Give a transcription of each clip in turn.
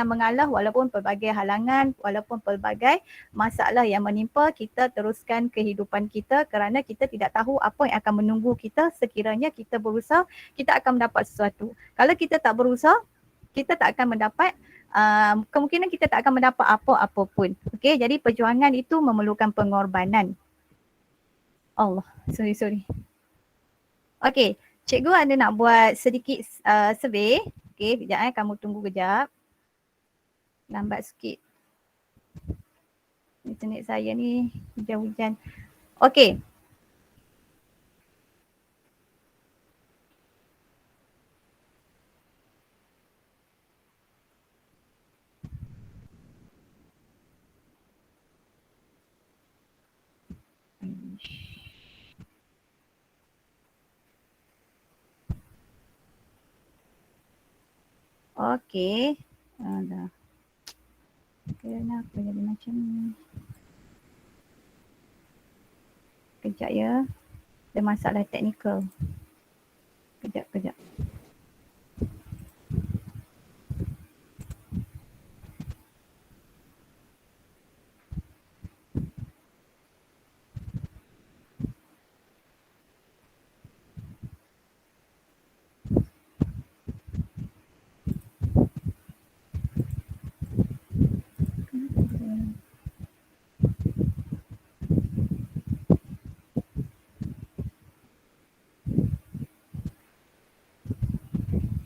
mengalah walaupun pelbagai halangan, walaupun pelbagai masalah yang menimpa, kita teruskan kehidupan kita kerana kita tidak tahu apa yang akan menunggu kita sekiranya kita berusaha, kita akan mendapat sesuatu. Kalau kita tak berusaha, kita tak akan mendapat, kemungkinan kita tak akan mendapat apa-apa pun. Okey, jadi perjuangan itu memerlukan pengorbanan. Allah, sorry. Okey, cikgu ada nak buat sedikit survey. Okey, kejap kamu tunggu kejap. Lambat sikit. Internet saya ni hujan-hujan. Okey. Okey. Dah. Kenapa jadi macam ni? Kejap ya. Ada masalah teknikal. Kejap.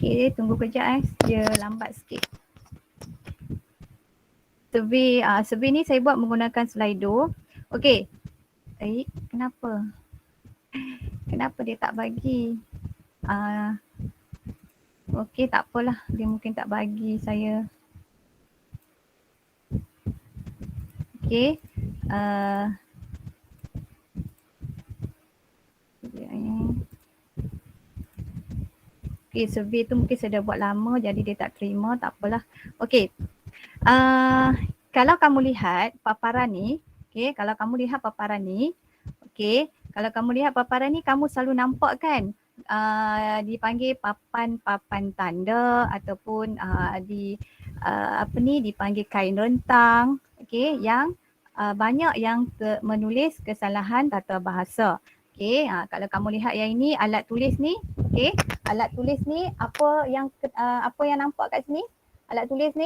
Okey, tunggu kejap dia lambat sikit. Survey ni saya buat menggunakan Slido. Okey. Kenapa? Kenapa dia tak bagi? Okey, tak apalah. Dia mungkin tak bagi saya. Okey. Okey, survey tu mungkin saya dah buat lama jadi dia tak terima, tak apalah. Okey. Kalau kamu lihat paparan ni, okey, kalau kamu lihat paparan ni, kamu selalu nampak kan dipanggil papan tanda ataupun dipanggil kain rentang, okey, yang banyak yang menulis kesalahan tata bahasa. Okey, kalau kamu lihat yang ini alat tulis ni, okey, alat tulis ni apa yang nampak kat sini? Alat tulis ni,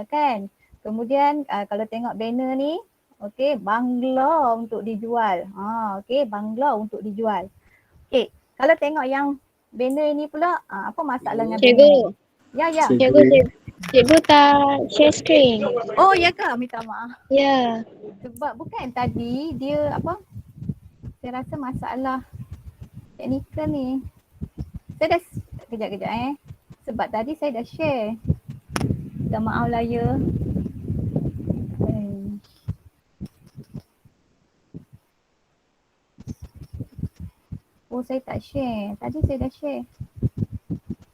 kan. Kemudian kalau tengok banner ni, okey, bangla untuk dijual. Okey, bangla untuk dijual. Okey, kalau tengok yang banner ni pula, apa masalah dengan banner ni? Ya. Cikgu tak share screen. Oh, ya ke? Minta maaf. Ya. Sebab bukan tadi dia apa? Saya rasa masalah teknikal ni. Saya dah, kejap. Sebab tadi saya dah share. Minta maaf lah ya. Oh, saya tak share. Tadi saya dah share.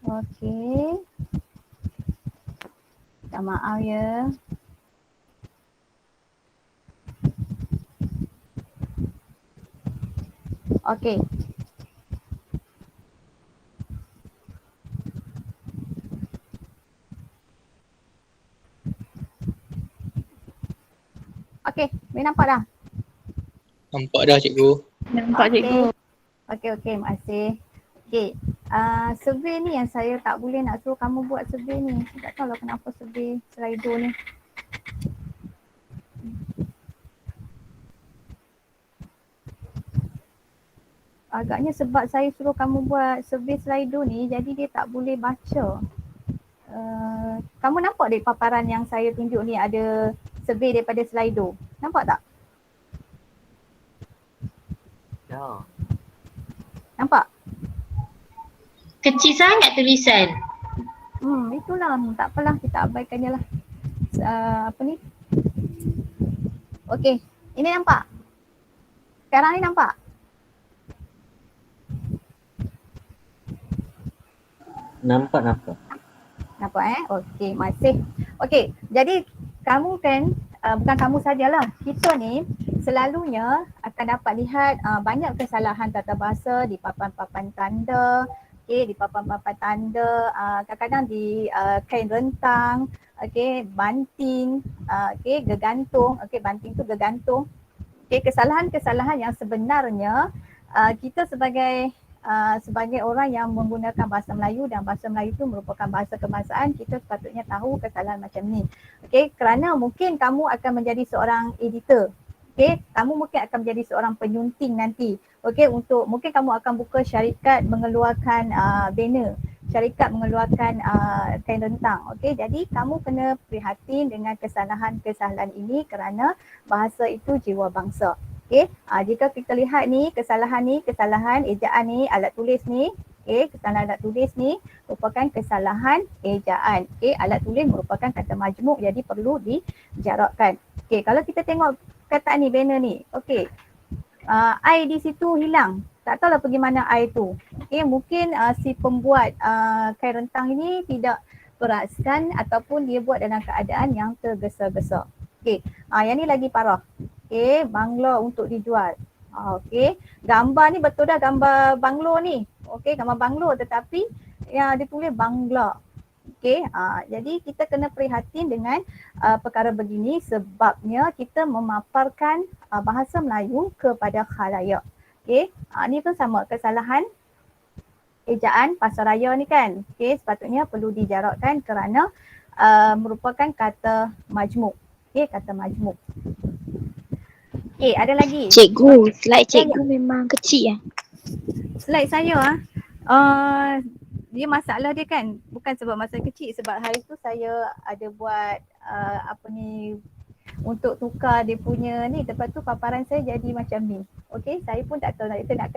Okey. Minta maaf ya. Okey. Okey, boleh nampak dah? Nampak dah cikgu. Nampak cikgu. Okey, makasih. Okey, survey ni yang saya tak boleh nak suruh kamu buat survey ni. Saya tak tahu lah kenapa survey Slido ni. Agaknya sebab saya suruh kamu buat survey Slido ni, jadi dia tak boleh baca. Kamu nampak dek paparan yang saya tunjuk ni ada survey daripada Slido? Nampak tak? Ya. Nampak? Kecil sangat tulisan. Itulah. Tak apalah, kita abaikan je lah. Apa ni? Okey, ini nampak? Sekarang ni nampak? Nampak. Nampak Okey, masih. Okey, jadi kamu kan, bukan kamu sajalah, kita ni selalunya akan dapat lihat banyak kesalahan tata bahasa di papan-papan tanda, di papan-papan tanda, kadang-kadang di kain rentang, okey, banting, okey, gegantung, okey, banting tu gegantung. Okey, kesalahan-kesalahan yang sebenarnya kita sebagai orang yang menggunakan bahasa Melayu, dan bahasa Melayu itu merupakan bahasa kebangsaan, kita sepatutnya tahu kesalahan macam ni. Okey, kerana mungkin kamu akan menjadi seorang editor. Okey, kamu mungkin akan menjadi seorang penyunting nanti. Okey, mungkin kamu akan buka syarikat mengeluarkan banner, syarikat mengeluarkan kain rentang. Okey, jadi kamu kena prihatin dengan kesalahan-kesalahan ini kerana bahasa itu jiwa bangsa. Okey, jika kita lihat ni, kesalahan ejaan ni, alat tulis ni, kesalahan alat tulis ni merupakan kesalahan ejaan. Alat tulis merupakan kata majmuk, jadi perlu dijarakkan. Kalau kita tengok perkataan ni, banner ni, I di situ hilang. Tak tahulah pergi mana I tu. Mungkin si pembuat kain rentang ini tidak perasan ataupun dia buat dalam keadaan yang tergesa-gesa. Yang ni lagi parah. Bangla untuk dijual. Gambar ni betul dah gambar banglo ni. Gambar banglo tetapi dia tulis Bangla. Jadi kita kena prihatin dengan perkara begini sebabnya kita memaparkan bahasa Melayu kepada khalayak. Ni pun sama, kesalahan ejaan pasaraya ni kan. Sepatutnya perlu dijarakkan kerana merupakan kata majmuk. Kata majmuk. Ada lagi. Cikgu, slide cikgu memang kecil lah. Slide saya dia masalah dia kan bukan sebab masa kecil, sebab hari tu saya ada buat untuk tukar dia punya ni, lepas tu paparan saya jadi macam ni. Saya pun tak tahu kita nak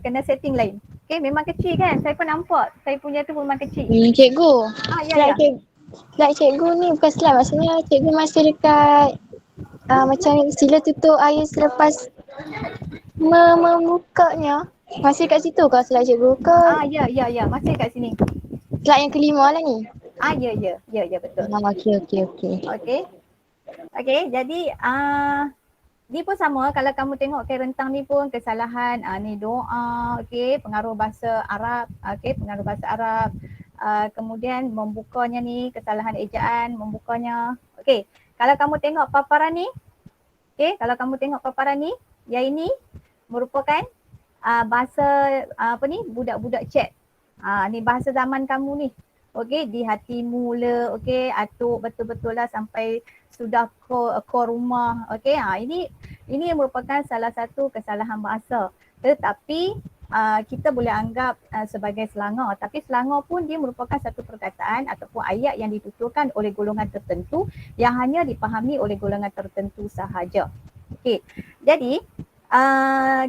kena setting lain. Memang kecil kan, saya pun nampak saya punya tu memang kecil. Cikgu, Ya. slide cikgu ni bukan slide, maksudnya cikgu masih dekat macam sila tutup air selepas membukanya. Masih kat situ ke slide cikgu ke? Ya, masih kat sini. Slide yang kelima lah ni. Ya betul. Okey. Okey, jadi ni pun sama, kalau kamu tengok kain rentang ni pun kesalahan ni doa, pengaruh bahasa Arab, pengaruh bahasa Arab. Kemudian membukanya ni kesalahan ejaan membukanya. Kalau kamu tengok paparan ni, yang ini merupakan bahasa budak-budak chat. Ni bahasa zaman kamu ni. Di hatimu le, atuk betul-betul lah sampai sudah core rumah. Ini merupakan salah satu kesalahan bahasa. Tetapi kita boleh anggap sebagai selangor, tapi selangor pun dia merupakan satu perkataan ataupun ayat yang dituturkan oleh golongan tertentu yang hanya dipahami oleh golongan tertentu sahaja. Jadi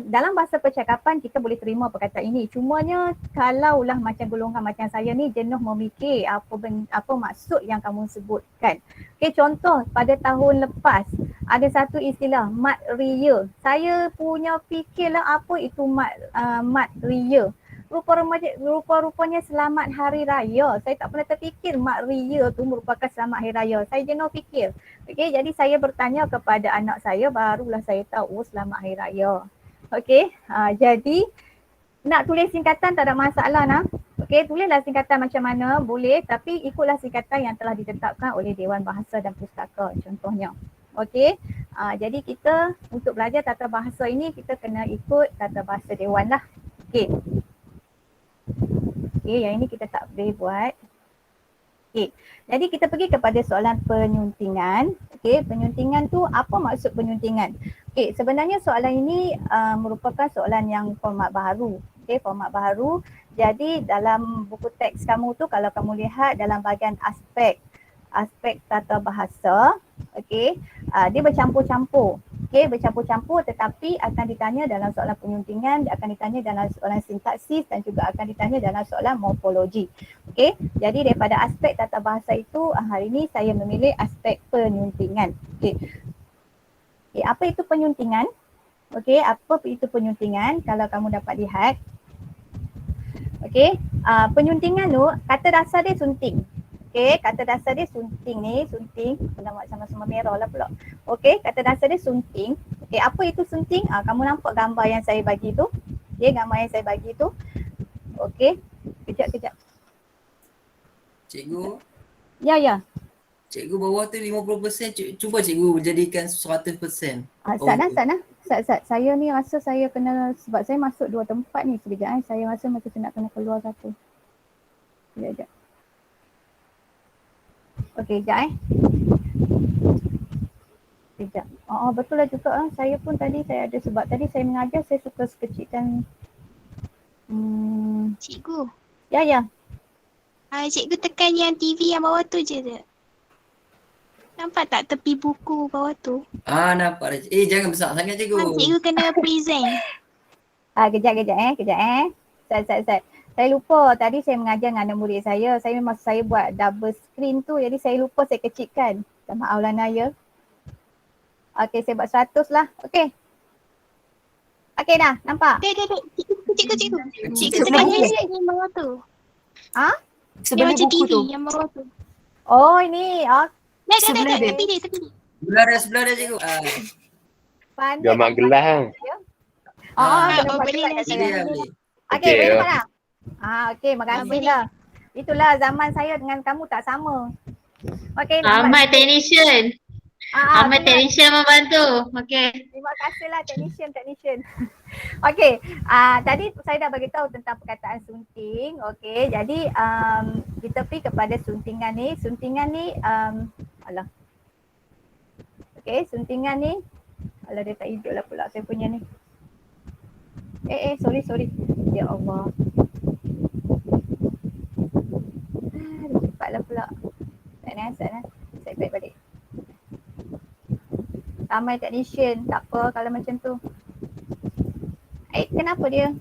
dalam bahasa percakapan kita boleh terima perkataan ini. Cumanya kalaulah macam golongan macam saya ni jenuh memikir apa maksud yang kamu sebutkan. Contoh pada tahun lepas ada satu istilah mat ria. Saya punya fikirlah apa itu mat ria. Rupa-rupanya selamat hari raya. Saya tak pernah terfikir mat ria tu merupakan selamat hari raya. Saya jenuh fikir. Jadi saya bertanya kepada anak saya, barulah saya tahu selamat hari raya. Jadi nak tulis singkatan tak ada masalah nak. Tulislah singkatan macam mana boleh, tapi ikutlah singkatan yang telah ditetapkan oleh Dewan Bahasa dan Pustaka contohnya. Jadi kita untuk belajar tata bahasa ini kita kena ikut tata bahasa Dewan lah. Yang ini kita tak boleh buat. Jadi kita pergi kepada soalan penyuntingan. Penyuntingan tu apa maksud penyuntingan? Sebenarnya soalan ini merupakan soalan yang format baharu. Format baharu. Jadi dalam buku teks kamu tu kalau kamu lihat dalam bahagian aspek tata bahasa, dia bercampur-campur. Bercampur-campur tetapi akan ditanya dalam soalan penyuntingan, akan ditanya dalam soalan sintaksis dan juga akan ditanya dalam soalan morfologi. Jadi daripada aspek tata bahasa itu hari ini saya memilih aspek penyuntingan. Apa itu penyuntingan? Apa itu penyuntingan? Kalau kamu dapat lihat. Penyuntingan tu kata dasar dia sunting. Kata dasar dia sunting ni, sunting. Nama sama-sama merah lah pula. Kata dasar dia sunting. Apa itu sunting? Kamu nampak gambar yang saya bagi tu? Gambar yang saya bagi tu. Kejap. Cikgu, Ya, ya. Cikgu bawah tu 50%, cuba cikgu jadikan 100%. Bawah Sana, tu. sana. Saya ni rasa saya kena, sebab saya masuk 2 tempat ni sekejap. Saya rasa macam saya nak kena keluar satu. Sekejap. Okey, sekejap. Sekejap. Betul lah juga. Saya pun tadi saya ada, sebab tadi saya mengajar, saya suka sekecilkan. Cikgu. Ya, ya. Cikgu tekan yang TV yang bawah tu je tak? Nampak tak tepi buku bawah tu? Nampak dah. Jangan besar sangat cikgu. Cikgu kena present. Kejap. Saya lupa tadi saya mengajar dengan anak murid saya. Saya memang saya buat double screen tu, jadi saya lupa saya kecilkan. Minta maaf lah Naya. Okey, saya buat 100 lah. Okey. Okey dah, nampak? Dah. Cikgu. Cikgu Sebelah tekan buku. yang bawah tu. Ha? Yang Sebelah macam buku TV tu. yang bawah tu. Oh ini. Dah. Sebelah dia. Tepi dia. Sebelah dia cikgu. Pandai. Gambar gelas kan? Kena buat boleh gelas lah, kat Boleh saya. lah, boleh. Okey, Okey, boleh ya. nampak tak? Okey, makasih boleh. lah. Itulah zaman saya dengan kamu tak sama. Okey, Ahmad technician. Ahmad terima- technician membantu. Okay. Terima kasihlah technician. Okey, tadi saya dah bagi tahu tentang perkataan sunting. Okey, jadi kita pergi kepada suntingan ni. Okey, suntingan ni. Alah, dia tak hidup lah pula saya punya ni. Sorry. Ya Allah. Dia cepatlah pula. Sana. Saya baik balik. Ramai technician, tak apa kalau macam tu. Kenapa dia?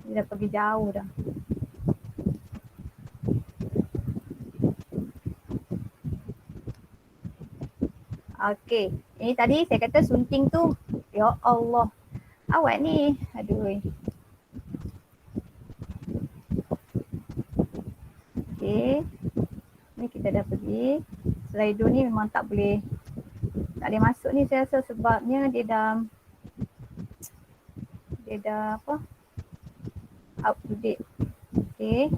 Dia dah pergi jauh dah. Okey, ini tadi saya kata sunting tu, ya Allah. Awak ni, aduh. Okey. Ni kita dah pergi. Slido ni memang tak boleh masuk ni saya rasa sebabnya dia dah apa? Up to date. Okey,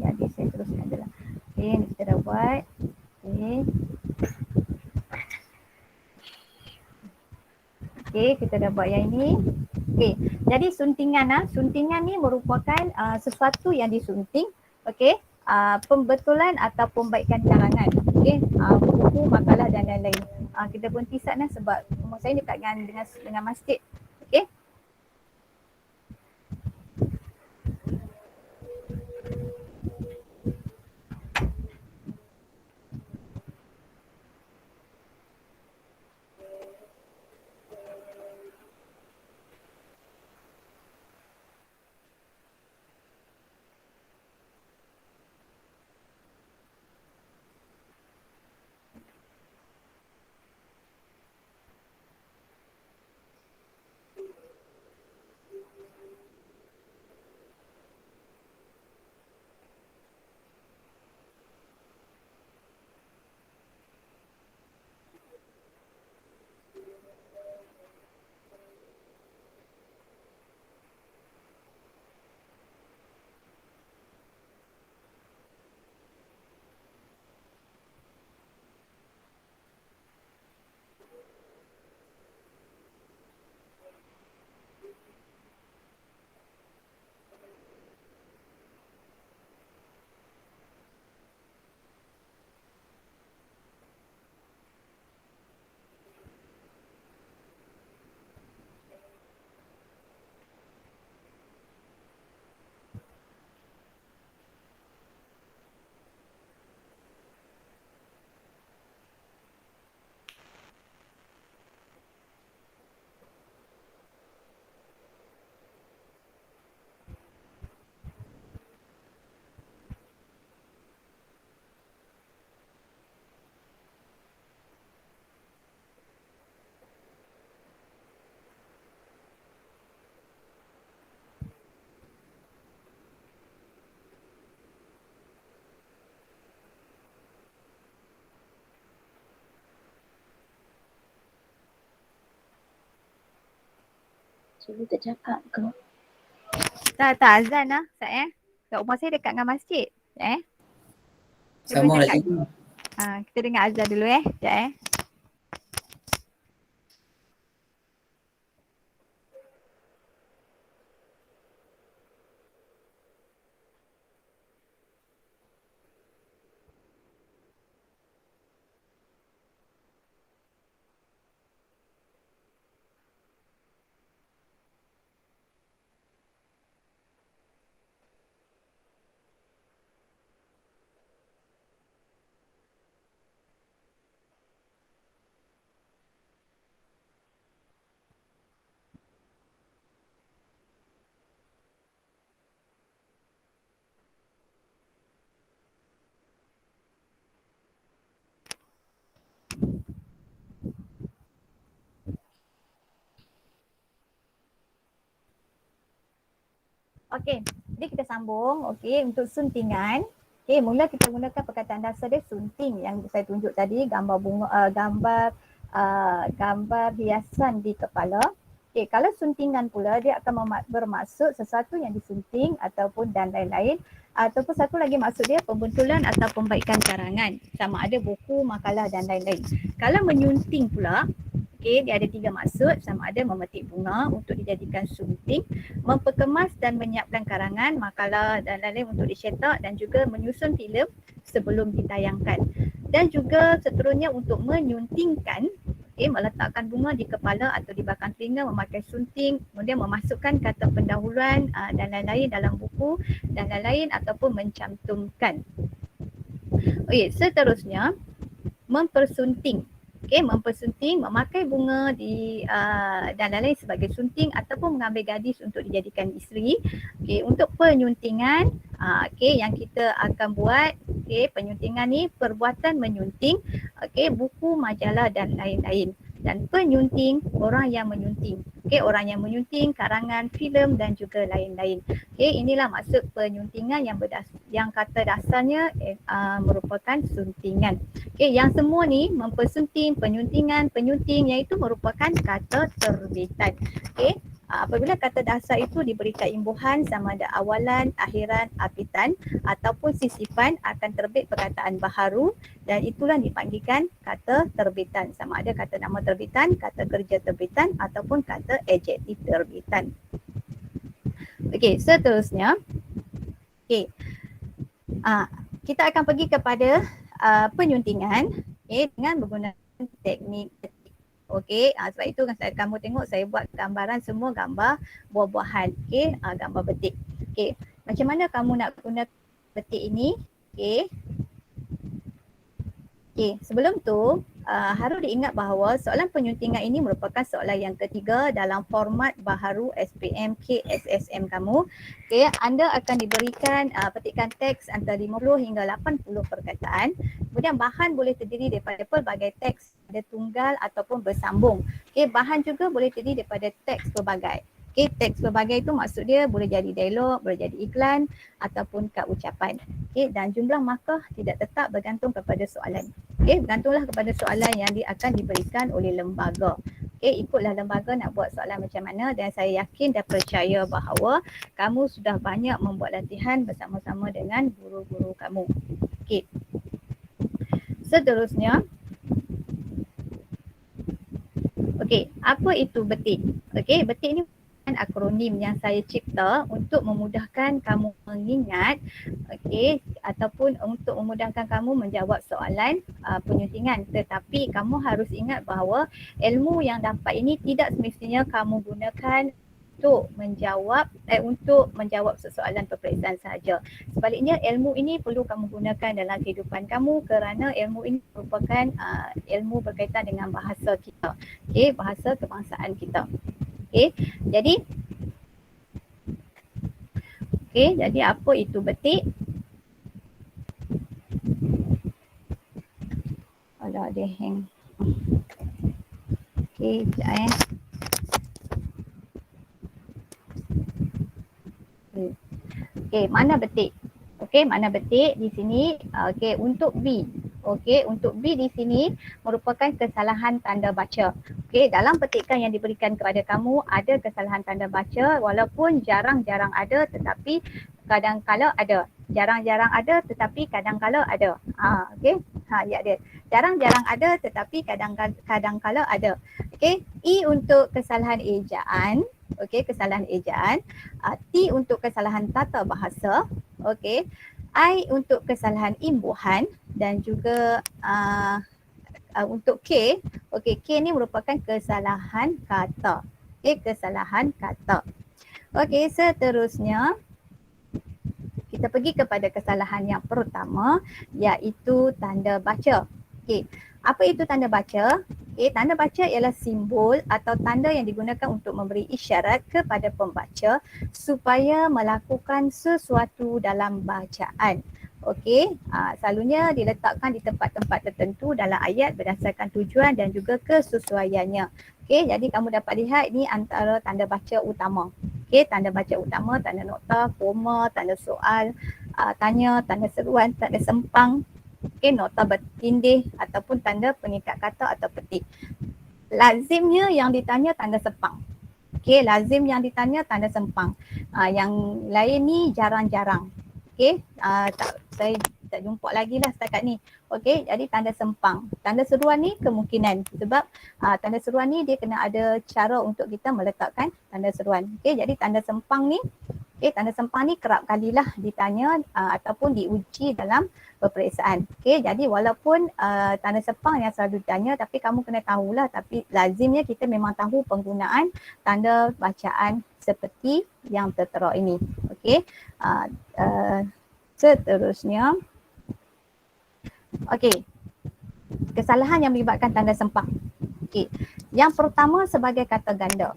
jadi saya teruskan je lah. Okey, ni kita dah buat. Okey, kita dah buat yang ini. Okey, jadi suntingan ni merupakan sesuatu yang disunting. Okey, pembetulan atau pembaikan karangan. Okey, buku, makalah dan lain-lain. Kita berhenti sana sebab rumah saya dekat dengan masjid. Okey. Cikgu tak cakap ke? Tak azan lah Ustaz Kat rumah saya dekat dengan masjid. Sekejap Saya Sama boleh lah cakap. cikgu. Kita dengar azan dulu Sekejap Okey, jadi kita sambung untuk suntingan. Mula kita gunakan perkataan dasar dia sunting yang saya tunjuk tadi, gambar bunga, gambar hiasan di kepala. Kalau suntingan pula dia akan bermaksud sesuatu yang disunting ataupun dan lain-lain, ataupun satu lagi maksud dia pembentulan atau pembaikan karangan, sama ada buku, makalah dan lain-lain. Kalau menyunting pula, dia ada 3 maksud, sama ada memetik bunga untuk dijadikan sunting, memperkemas dan menyiapkan karangan, makalah dan lain-lain untuk dicetak, dan juga menyusun filem sebelum ditayangkan. Dan juga seterusnya untuk menyuntingkan, meletakkan bunga di kepala atau di belakang telinga memakai sunting, kemudian memasukkan kata pendahuluan dan lain-lain dalam buku dan lain-lain, ataupun mencantumkan. Seterusnya mempersunting. Mempersunting, memakai bunga dan lain-lain sebagai sunting ataupun mengambil gadis untuk dijadikan isteri. Untuk penyuntingan, yang kita akan buat, penyuntingan ni perbuatan menyunting, buku, majalah dan lain-lain. Dan penyunting, orang yang menyunting. Orang yang menyunting karangan, filem dan juga lain-lain. Inilah maksud penyuntingan yang kata dasarnya merupakan suntingan. Yang semua ni mempersunting, penyuntingan, penyunting, iaitu merupakan kata terbitan. Apabila kata dasar itu diberikan imbuhan sama ada awalan, akhiran, apitan ataupun sisipan, akan terbit perkataan baharu, dan itulah dipanggilkan kata terbitan, sama ada kata nama terbitan, kata kerja terbitan ataupun kata adjektif terbitan. Seterusnya kita akan pergi kepada penyuntingan dengan menggunakan teknik ketik. Sebab itu kamu tengok saya buat gambaran semua gambar buah-buahan, gambar betik. Macam mana kamu nak guna betik ini? Sebelum tu harus diingat bahawa soalan penyuntingan ini merupakan soalan yang ketiga dalam format baharu SPM KSSM kamu. Anda akan diberikan petikan teks antara 50 hingga 80 perkataan. Kemudian bahan boleh terdiri daripada pelbagai teks, ada tunggal ataupun bersambung. Bahan juga boleh terdiri daripada teks pelbagai. Teks pelbagai itu maksud dia boleh jadi dialog, boleh jadi iklan ataupun kad ucapan. Dan jumlah markah tidak tetap, bergantung kepada soalan. Bergantunglah kepada soalan yang akan diberikan oleh lembaga. Ikutlah lembaga nak buat soalan macam mana, dan saya yakin dan percaya bahawa kamu sudah banyak membuat latihan bersama-sama dengan guru-guru kamu. Seterusnya, apa itu betik? Betik ni akronim yang saya cipta untuk memudahkan kamu mengingat, ataupun untuk memudahkan kamu menjawab soalan penyuntingan. Tetapi kamu harus ingat bahawa ilmu yang dapat ini tidak semestinya kamu gunakan untuk menjawab soalan peperiksaan sahaja. Sebaliknya, ilmu ini perlu kamu gunakan dalam kehidupan kamu, kerana ilmu ini merupakan ilmu berkaitan dengan bahasa kita, bahasa kebangsaan kita. Jadi apa itu betik? Alah, dia hang. Sekejap mana betik? Mana betik di sini? Untuk B. Untuk B di sini merupakan kesalahan tanda baca. Okey, dalam petikan yang diberikan kepada kamu ada kesalahan tanda baca walaupun jarang-jarang ada tetapi kadang-kala ada. Jarang-jarang ada tetapi kadang-kala ada. Okey. Ya dia. Jarang-jarang ada tetapi kadang-kala ada. Okey. E untuk kesalahan ejaan. Okey, kesalahan ejaan. T untuk kesalahan tata bahasa. Okey. I untuk kesalahan imbuhan dan juga untuk K, okey, K ni merupakan kesalahan kata. Okey, kesalahan kata. Okey, seterusnya kita pergi kepada kesalahan yang pertama iaitu tanda baca. Okey, apa itu tanda baca? Okey, tanda baca ialah simbol atau tanda yang digunakan untuk memberi isyarat kepada pembaca supaya melakukan sesuatu dalam bacaan. Okey, selalunya diletakkan di tempat-tempat tertentu dalam ayat berdasarkan tujuan dan juga kesesuaiannya. Okey, jadi kamu dapat lihat ini antara tanda baca utama. Okey, tanda baca utama, tanda nokta, koma, tanda soal, tanya, tanda seruan, tanda sempang, okey, nokta bertindih ataupun tanda pengikat kata atau petik. Lazimnya yang ditanya tanda sempang. Okey, lazim yang ditanya tanda sempang. Yang lain ni jarang-jarang. Okey, saya tak jumpa lagi lah setakat ni. Okey, jadi tanda sempang. Tanda seruan ni kemungkinan sebab tanda seruan ni dia kena ada cara untuk kita meletakkan tanda seruan. Okey, jadi tanda sempang ni, tanda sempang ni kerap kalilah ditanya ataupun diuji dalam peperiksaan. Okey, jadi walaupun tanda sempang yang selalu ditanya tapi kamu kena tahulah, tapi lazimnya kita memang tahu penggunaan tanda bacaan seperti yang tertera ini. Okey. Seterusnya. Okey. Kesalahan yang melibatkan tanda sempang. Okey. Yang pertama sebagai kata ganda.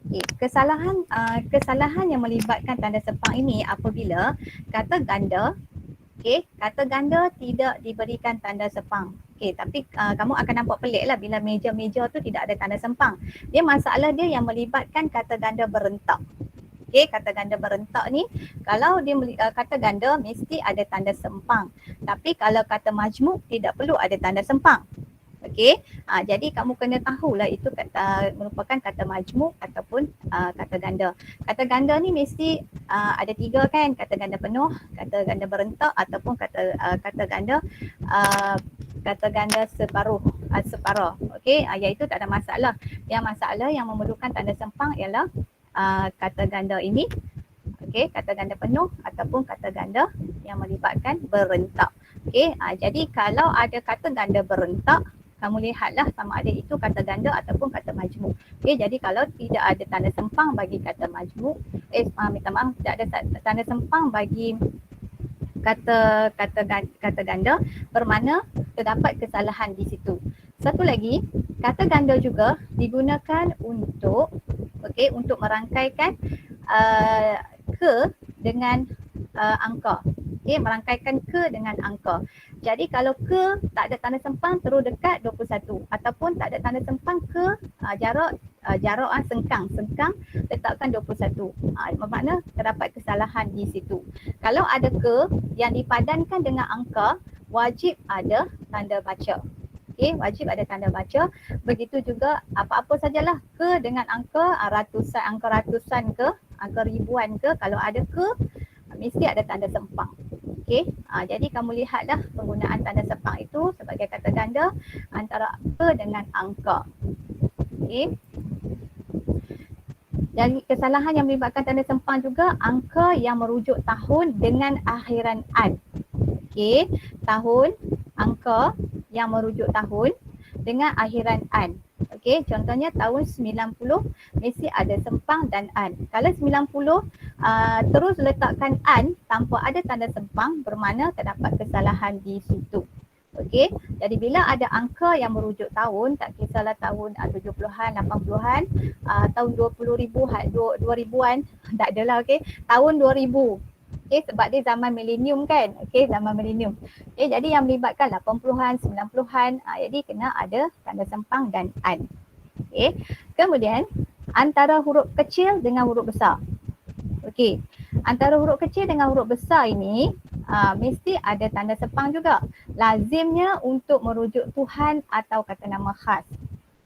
Okey, kesalahan yang melibatkan tanda sempang ini apabila kata ganda kata ganda tidak diberikan tanda sempang. Okey, tapi kamu akan nampak pelik lah bila meja-meja tu tidak ada tanda sempang. Dia masalah dia yang melibatkan kata ganda berentak. Okey, kata ganda berentak ni kalau dia kata ganda mesti ada tanda sempang. Tapi kalau kata majmuk tidak perlu ada tanda sempang. Okey, jadi kamu kena tahulah itu merupakan kata majmuk ataupun kata ganda. Kata ganda ni mesti ada 3 kan, kata ganda penuh, kata ganda berentak ataupun kata ganda separuh. Okey, iaitu tak ada masalah. Yang masalah yang memerlukan tanda sempang ialah kata ganda ini. Okey, kata ganda penuh ataupun kata ganda yang melibatkan berentak. Okey, jadi kalau ada kata ganda berentak, kamu lihatlah sama ada itu kata ganda ataupun kata majmuk. Okey, jadi kalau tidak ada tanda sempang bagi kata majmuk, minta maaf, tidak ada tanda sempang bagi kata ganda, bermakna terdapat kesalahan di situ. Satu lagi, kata ganda juga digunakan untuk untuk merangkaikan ke dengan angka. Okey, merangkaikan ke dengan angka. Jadi kalau ke tak ada tanda sempang terus dekat 21 ataupun tak ada tanda sempang ke jarak sengkang letakkan 21. Bermakna terdapat kesalahan di situ. Kalau ada ke yang dipadankan dengan angka, wajib ada tanda baca. Okey, wajib ada tanda baca. Begitu juga apa-apa sajalah ke dengan angka ratusan ke, angka ribuan ke, kalau ada ke mesti ada tanda sempang. Okey, jadi kamu lihatlah penggunaan tanda sempang itu sebagai kata ganda antara ke dengan angka. Okey. Dan kesalahan yang melibatkan tanda sempang juga angka yang merujuk tahun dengan akhiran an. Okey, tahun, angka yang merujuk tahun dengan akhiran an. Okey, contohnya tahun 90 mesti ada sempang dan an. Kalau 90 terus letakkan an tanpa ada tanda sempang, bermakna terdapat kesalahan di situ. Okey, jadi bila ada angka yang merujuk tahun, tak kisahlah tahun 70-an, 80-an, tahun 2000-an, tak adalah. Okey, tahun 2000. Okey, sebab dia zaman milenium kan. Okey, zaman milenium. Okey, jadi yang melibatkan 80-an, 90-an, jadi kena ada tanda sempang dan an. Okey, kemudian antara huruf kecil dengan huruf besar. Okey, antara huruf kecil dengan huruf besar ini mesti ada tanda sempang juga. Lazimnya untuk merujuk Tuhan atau kata nama khas.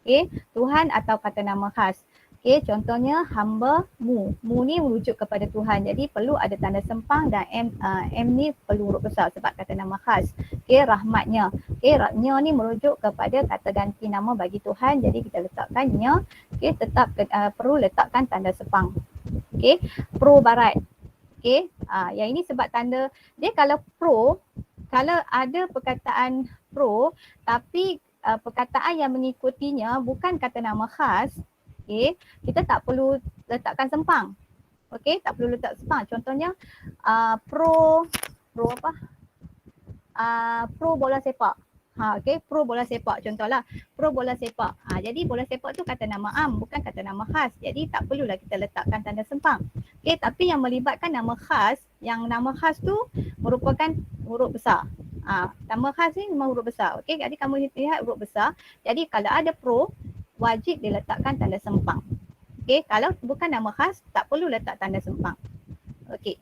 Okey, Tuhan atau kata nama khas. Okey, contohnya hamba-Mu. Mu ni merujuk kepada Tuhan. Jadi perlu ada tanda sempang dan M ni perlu huruf besar sebab kata nama khas. Okey, rahmatnya. Okey, nya ni merujuk kepada kata ganti nama bagi Tuhan. Jadi kita letakkan nya. Okey, tetap perlu letakkan tanda sempang. Okey, pro barat. Okey, yang ini sebab tanda dia kalau pro, kalau ada perkataan pro tapi perkataan yang mengikutinya bukan kata nama khas, okey, kita tak perlu letakkan sempang. Okey, tak perlu letak sempang. Contohnya pro apa? Pro bola sepak. Okey, pro bola sepak contohlah. Pro bola sepak. Jadi bola sepak tu kata nama am, bukan kata nama khas. Jadi tak perlulah kita letakkan tanda sempang. Okey, tapi yang melibatkan nama khas, yang nama khas tu merupakan huruf besar. Nama khas ni memang huruf besar. Okey, jadi kamu lihat huruf besar. Jadi kalau ada pro, wajib diletakkan tanda sempang. Okey, kalau bukan nama khas, tak perlu letak tanda sempang. Okey.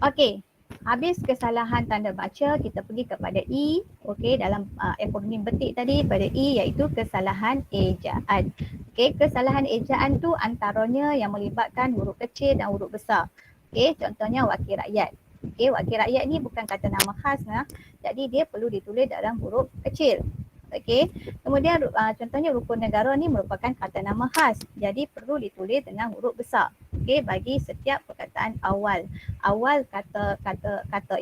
Okey, habis kesalahan tanda baca, kita pergi kepada E. Okey, dalam akronim betik tadi pada E iaitu kesalahan ejaan. Okey, kesalahan ejaan tu antaranya yang melibatkan huruf kecil dan huruf besar. Okey, contohnya wakil rakyat. Okey, wakil rakyat ni bukan kata nama khas nah. Jadi dia perlu ditulis dalam huruf kecil. Okey. Kemudian contohnya rukun negara ni merupakan kata nama khas. Jadi perlu ditulis dengan huruf besar. Okey, bagi setiap perkataan awal. Awal kata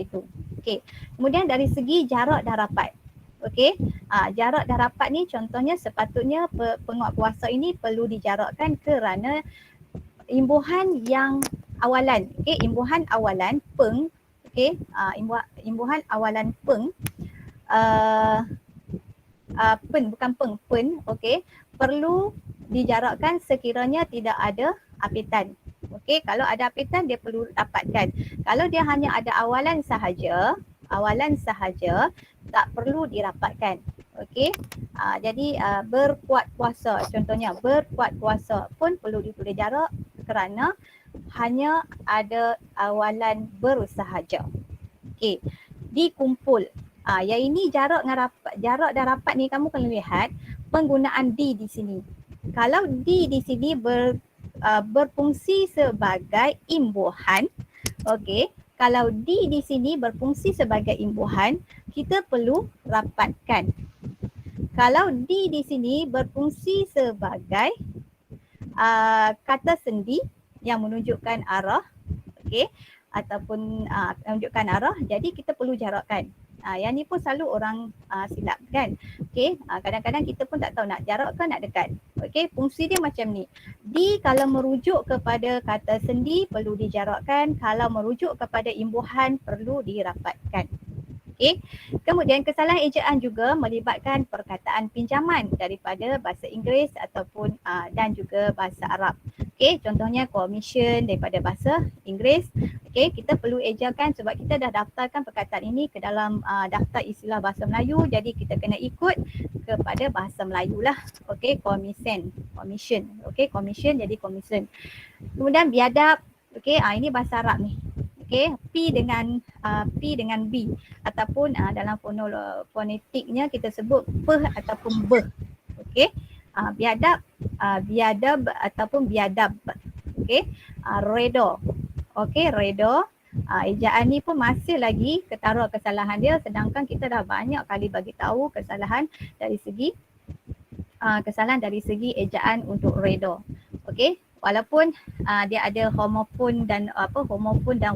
itu. Okey. Kemudian dari segi jarak dan rapat. Okey. Jarak dan rapat ni contohnya sepatutnya penguatkuasa ini perlu dijarakkan kerana imbuhan yang awalan. Okey, imbuhan awalan peng. Okey, imbuhan awalan peng. Pen bukan pen, okey, perlu dijarakkan sekiranya tidak ada apitan. Okey, kalau ada apitan dia perlu dapatkan. Kalau dia hanya ada awalan sahaja tak perlu dirapatkan. Okey. Jadi berkuat kuasa, contohnya berkuat kuasa pun perlu ditulis jarak kerana hanya ada awalan sahaja. Okey. Dikumpul. Yang ini jarak dan rapat ni kamu kena lihat penggunaan di sini. Kalau di sini berfungsi sebagai imbuhan, okey. Kalau di sini berfungsi sebagai imbuhan, kita perlu rapatkan. Kalau di sini berfungsi sebagai kata sendi yang menunjukkan arah, okey, ataupun menunjukkan arah, jadi kita perlu jarakkan. Yang ni pun selalu orang silap kan. Okey, kadang-kadang kita pun tak tahu nak jarak ke nak dekat. Okey, fungsi dia macam ni. Di kalau merujuk kepada kata sendi perlu dijarakkan, kalau merujuk kepada imbuhan perlu dirapatkan. Okey. Kemudian kesalahan ejaan juga melibatkan perkataan pinjaman daripada bahasa Inggeris ataupun dan juga bahasa Arab. Okey, contohnya commission daripada bahasa Inggeris. Okey, kita perlu ejakan sebab kita dah daftarkan perkataan ini ke dalam daftar istilah bahasa Melayu, jadi kita kena ikut kepada bahasa Melayu lah. Okey, commission. Okey, commission jadi commission. Kemudian biadab. Okey, ini bahasa Arab ni. Okey, P dengan B ataupun dalam fonetiknya kita sebut P ataupun B. Okey, biadab ataupun biadab. Okey, redo. Okey, redo. Ejaan ni pun masih lagi ketara kesalahan dia, sedangkan kita dah banyak kali bagi tahu kesalahan dari segi ejaan untuk redo. Okey. Walaupun dia ada homofon dan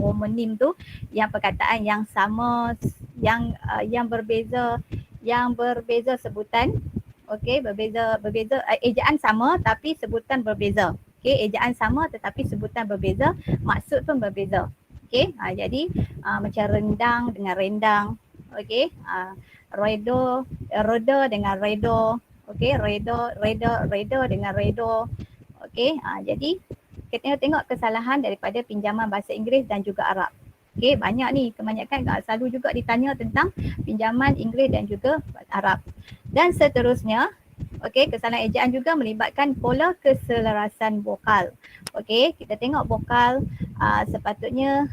homonim tu yang perkataan yang sama, yang berbeza sebutan. Okey, berbeza ejaan sama tapi sebutan berbeza. Okey, ejaan sama tetapi sebutan berbeza, maksud pun berbeza. Okey, jadi macam rendang dengan rendang. Okey, reda dengan redo. Okey, redo dengan redo. Okey, jadi kita tengok kesalahan daripada pinjaman bahasa Inggeris dan juga Arab. Okey, banyak ni, kebanyakan selalu juga ditanya tentang pinjaman Inggeris dan juga Arab. Dan seterusnya, okey, kesalahan ejaan juga melibatkan pola keselarasan vokal. Okey, kita tengok vokal sepatutnya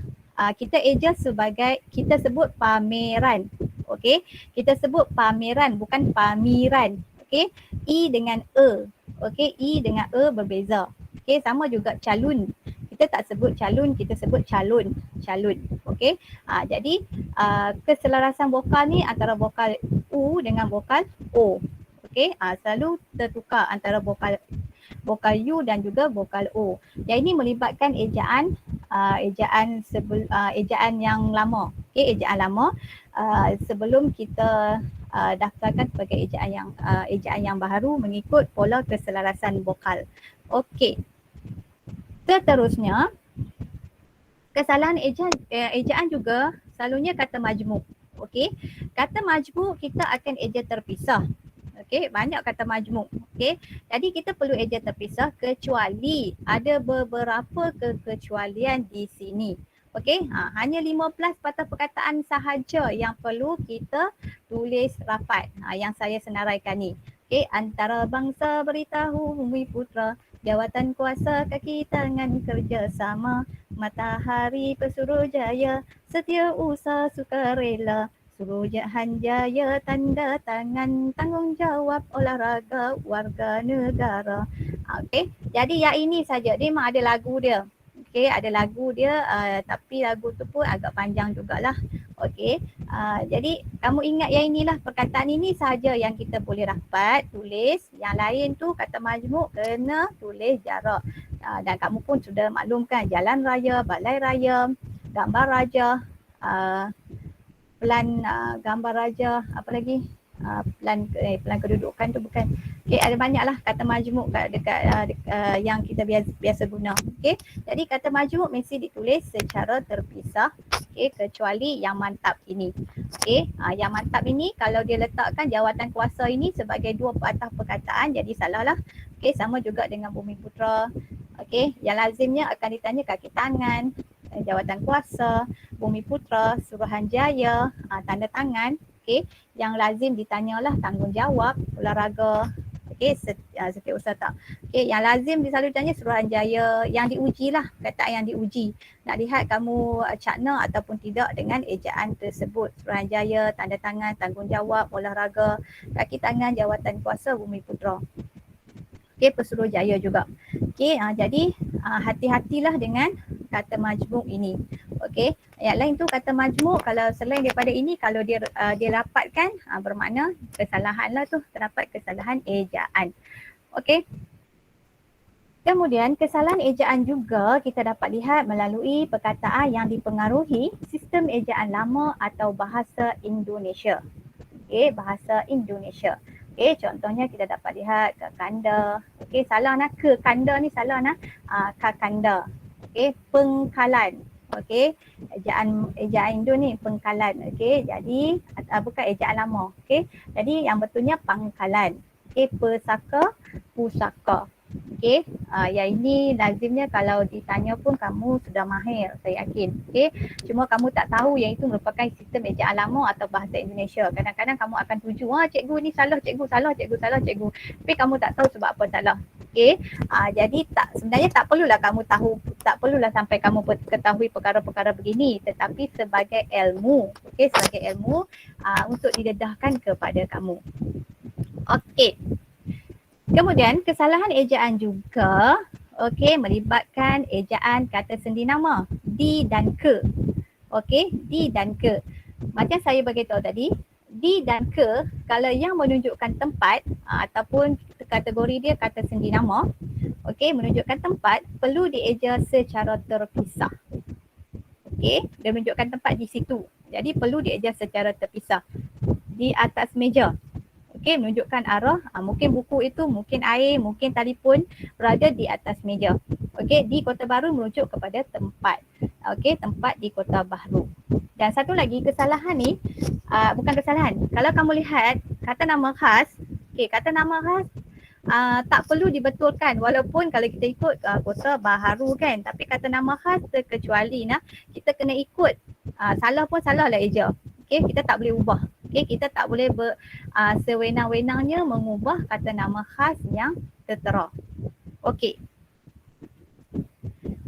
kita eja sebagai, kita sebut pameran. Okey, kita sebut pameran bukan pamiran. Okey, I dengan E. Okey, I dengan E berbeza. Okey, sama juga calon. Kita tak sebut calon, kita sebut calon. Calon. Okey. Jadi keselarasan vokal ni antara vokal U dengan vokal O. Okey, selalu tertukar antara vokal U dan juga vokal O. Yang ini melibatkan ejaan ejaan yang lama. Okey, ejaan lama sebelum kita daftarkan sebagai ejaan yang baru mengikut pola keselarasan vokal. Okey. Seterusnya, kesalahan ejaan juga selalunya kata majmuk. Okey, kata majmuk kita akan eja terpisah. Okey, banyak kata majmuk. Okey, jadi kita perlu eja terpisah kecuali ada beberapa kekecualian di sini. Okey, hanya 15 patah perkataan sahaja yang perlu kita tulis rapat. Yang saya senaraikan ni. Okey, antara bangsa beritahu Bumi Putra, jawatan kuasa kaki tangan kerjasama, matahari Pesuruhjaya, setia usaha sukarela, Suruhan Jaya tanda tangan, tanggungjawab olahraga warga negara. Okey, jadi yang ini saja. Dia memang ada lagu dia. Okey, ada lagu dia tapi lagu tu pun agak panjang jugalah. Okey, jadi kamu ingat yang inilah, perkataan ini saja yang kita boleh rapat, tulis. Yang lain tu kata majmuk kena tulis jarak. Dan kamu pun sudah maklumkan jalan raya, balai raya, gambar raja, plan gambar raja, apa lagi? Plan kedudukan tu bukan. Okey, ada banyaklah kata majmuk dekat yang kita biasa guna. Okey, jadi kata majmuk mesti ditulis secara terpisah. Okey, kecuali yang mantap ini. Okey, yang mantap ini kalau dia letakkan jawatan kuasa ini sebagai dua patah perkataan jadi salah lah. Okey, sama juga dengan Bumi Putra. Okey, yang lazimnya akan ditanya kaki tangan, jawatan kuasa, Bumi Putra, Suruhanjaya, tanda tangan. Okey, yang lazim ditanyalah tanggungjawab, olahraga. Okey, setiausaha tak. Okey, yang lazim selalu ditanya Suruhanjaya, yang diuji lah, perkataan yang diuji. Nak lihat kamu cakna ataupun tidak dengan ejaan tersebut. Suruhanjaya, tanda tangan, tanggungjawab, olahraga, kaki tangan, jawatan kuasa, Bumi Putra. Okey, Pesuruhjaya juga. Okey, jadi hati-hatilah dengan kata majmuk ini. Okey, yang lain tu kata majmuk kalau selain daripada ini kalau dia rapatkan bermakna kesalahan lah tu, terdapat kesalahan ejaan. Okey. Kemudian kesalahan ejaan juga kita dapat lihat melalui perkataan yang dipengaruhi sistem ejaan lama atau bahasa Indonesia. Okey, bahasa Indonesia. Okey, contohnya kita dapat lihat kakanda. Okey, salah nak ke kanda ni salah nak kakanda. Okey, pengkalan. Okey, ejaan Indo ni pengkalan. Okey, jadi bukan ejaan lama. Okey, jadi yang betulnya pangkalan. Okey, pesaka, pusaka. Okey, yang ini lazimnya kalau ditanya pun kamu sudah mahir, saya yakin. Okey, cuma kamu tak tahu yang itu merupakan sistem ejaan lama atau bahasa Indonesia. Kadang-kadang kamu akan tuju, cikgu ni salah, cikgu salah, cikgu salah, cikgu. Tapi kamu tak tahu sebab apa salah. Okey, jadi sebenarnya tak perlulah kamu tahu, tak perlulah sampai kamu ketahui perkara-perkara begini, tetapi sebagai ilmu. Okey, sebagai ilmu untuk didedahkan kepada kamu. Okey. Kemudian kesalahan ejaan juga melibatkan ejaan kata sendi nama di dan ke. Okey, di dan ke. Macam saya beritahu tadi, di dan ke kalau yang menunjukkan tempat ataupun kategori dia kata sendi nama, okey, menunjukkan tempat perlu dieja secara terpisah. Okey, dia menunjukkan tempat di situ. Jadi perlu dieja secara terpisah. Di atas meja. Okey, menunjukkan arah, mungkin buku itu, mungkin air, mungkin telefon berada di atas meja. Okey, di Kota Baru merujuk kepada tempat. Okey, tempat di Kota Baru. Dan satu lagi kesalahan ni, bukan kesalahan. Kalau kamu lihat kata nama khas, okey, kata nama khas tak perlu dibetulkan walaupun kalau kita ikut Kota Baharu kan, tapi kata nama khas terkecuali kita kena ikut. Salah pun salah lah eja. Okey, kita tak boleh ubah. Okey, kita tak boleh sewenang-wenangnya mengubah kata nama khas yang tertera. Okey.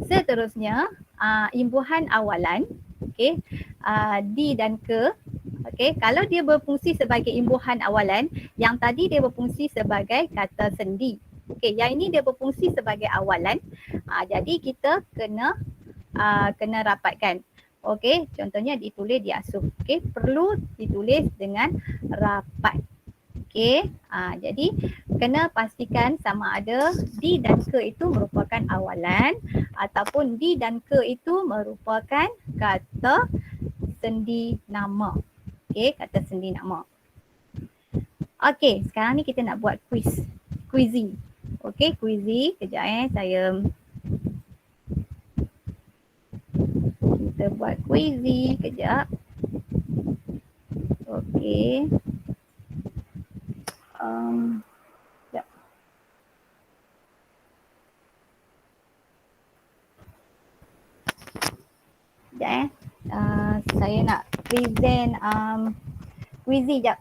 Seterusnya, imbuhan awalan. Okey, di dan ke Okey, kalau dia berfungsi sebagai imbuhan awalan, yang tadi dia berfungsi sebagai kata sendi. Okey, yang ini dia berfungsi sebagai awalan. Jadi kita kena rapatkan. Okey, contohnya ditulis di asuh. Okey, perlu ditulis dengan rapat. Okey, jadi kena pastikan sama ada di dan ke itu merupakan awalan ataupun di dan ke itu merupakan kata sendi nama. Okey, kata sendi nama. Okey, sekarang ni kita nak buat quizy. Okey, quizy. Kejap saya kita buat quizy kejap. Okey. Sekejap. Sekejap saya nak present quizy jap.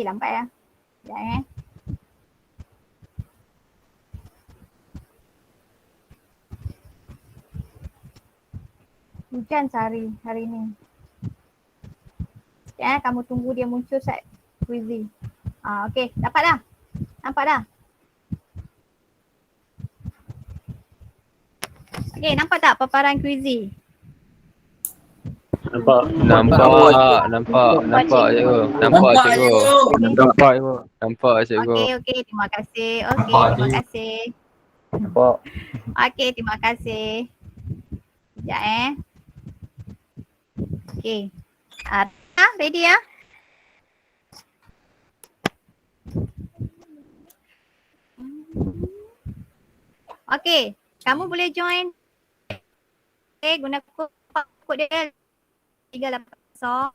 Lambat ya. Sekejap Hujan hari ni. Sekejap kamu tunggu dia muncul set quizy. Okey, dapat dah? Nampak dah? Okey, nampak tak paparan quizy? Nampak cikgu. Nampak cikgu. Okey, terima kasih. Terima kasih. Nampak. Okey, terima kasih. Sekejap Okey. Ready ya? Okey, kamu boleh join. Guna kod dia 380.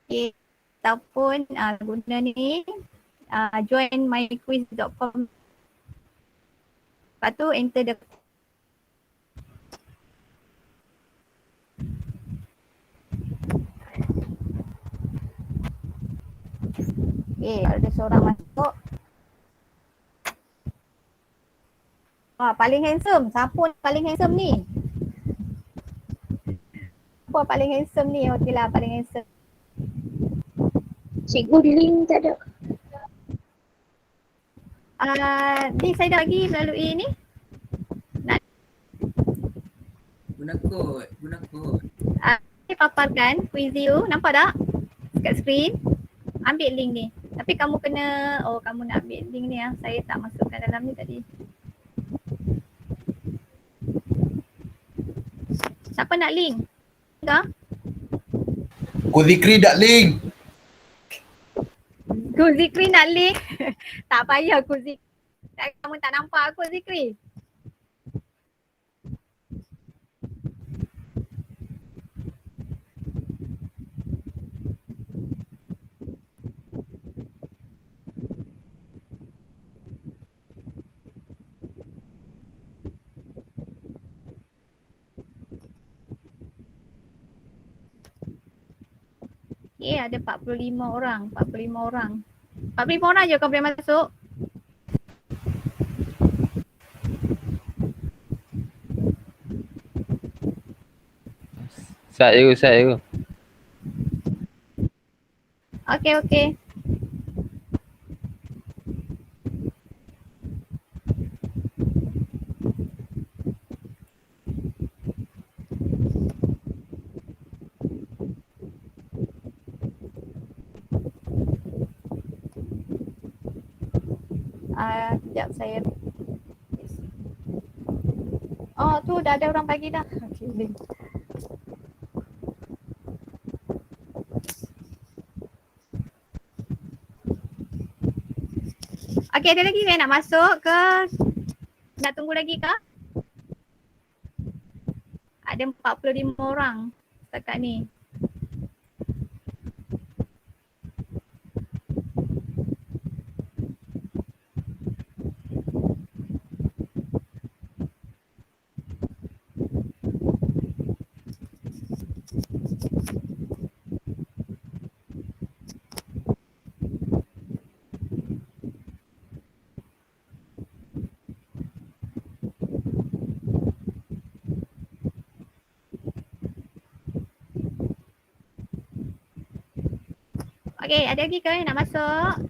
Okey, ataupun guna ni join myquiz.com. Lepas tu enter the ada seorang masuk. Paling handsome. Siapa paling handsome ni? Siapa paling handsome ni? Okeylah, paling handsome. Cikgu link tak ada. Ni saya dah bagi melalui ni. Guna kod. Saya paparkan quiz you. Nampak tak? Kat screen. Ambil link ni. Tapi kamu kena, kamu nak ambil link ni ya. Saya tak masukkan dalam ni tadi. Siapa nak link? Enggak? Ko Zikri dak link. Ku Zikri nak link. Tak payah Ku Zikri. Kamu tak nampak aku Zikri? Ada 45 orang. 45 orang je kau boleh masuk. Sat je. Okey. Sekejap saya. Tu dah ada orang bagi dah. Okey. Okey, ada lagi yang nak masuk ke? Nak tunggu lagi ke? ada 45 orang setakat ni. Okey, ada lagi ke yang nak masuk?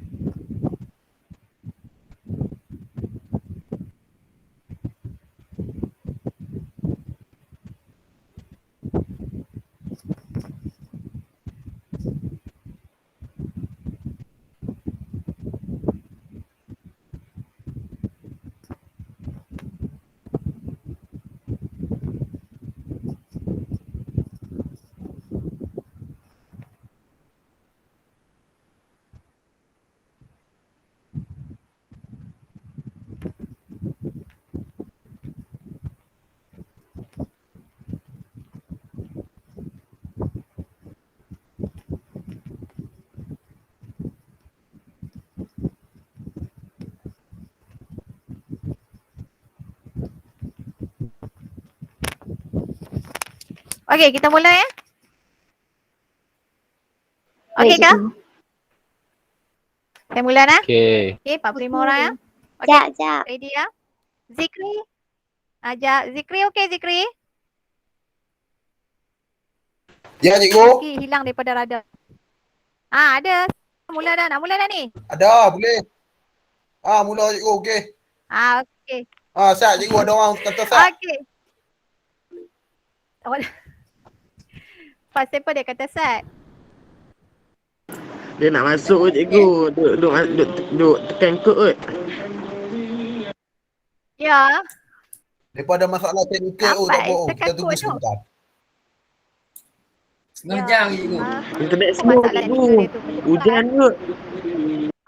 Okey, kita mula ya. Okey Baik, kah? cikgu. Saya mula dah. Okay. Okey, 45 orang ya. Okey, Sekejap, sekejap. ready ya. Zikri. Zikri okey Zikri? Ya cikgu. Zikri hilang daripada radar. Ada. Mula dah. Nak mula dah ni? Ada, boleh. Mula cikgu, okey. Okey. Sat cikgu, ada orang kata sat. Okey. Pas siapa dia kata Sat? Dia nak masuk kot cikgu. Duk tekan kod kot. Ya. Daripada masalah teknikal, tak Nampak, apa. tekan Kita tunggu kod tu. sebentar. Setengah jam je cikgu. Internet Apa slow masalah cikgu. teknikal dia tu? Hujan kot.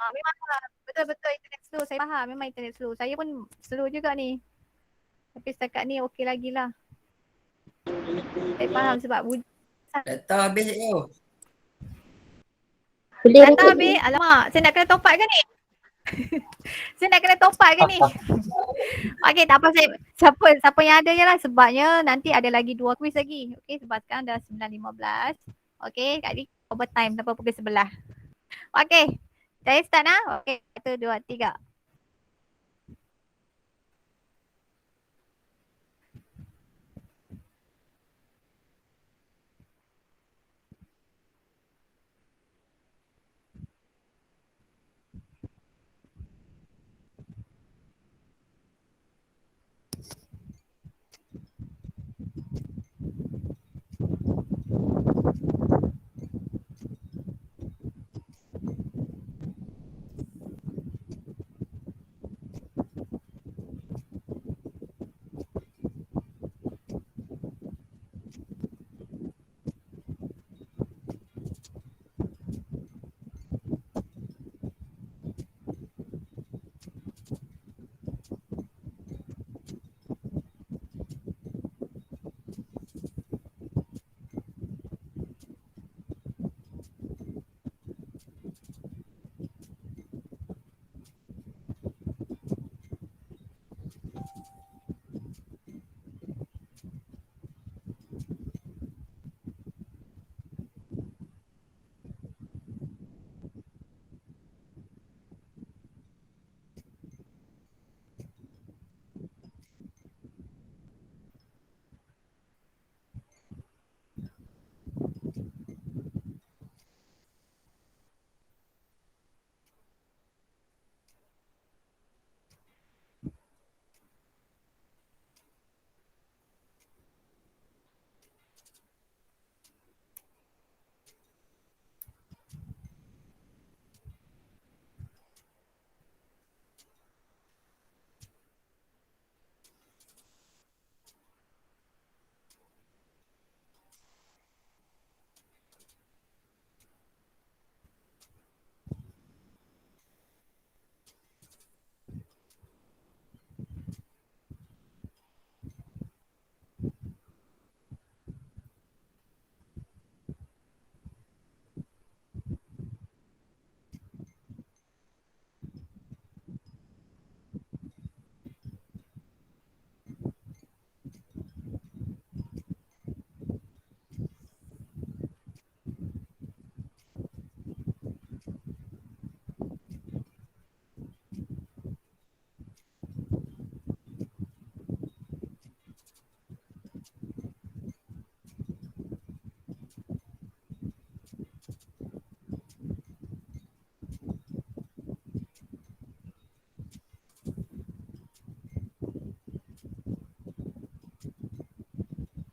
Memang lah. Betul-betul internet slow. Saya faham memang internet slow. Saya pun slow juga ni. Tapi setakat ni okey lagi lah. Saya faham sebab Data habis cikgu. Boleh data cikgu. habis. Alamak, saya nak kena top up ke ni? Saya nak kena top up ke ni? Okey, tak apa siapa yang ada je lah sebabnya nanti ada lagi 2 quiz lagi. Okey, sebab sekarang dah 9.15. Okey, Kak Dik overtime sampai pukul 11. Okey, saya start lah. Okey, 1, 2, 3.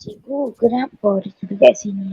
Cikgu, kenapa dia duduk kat sini?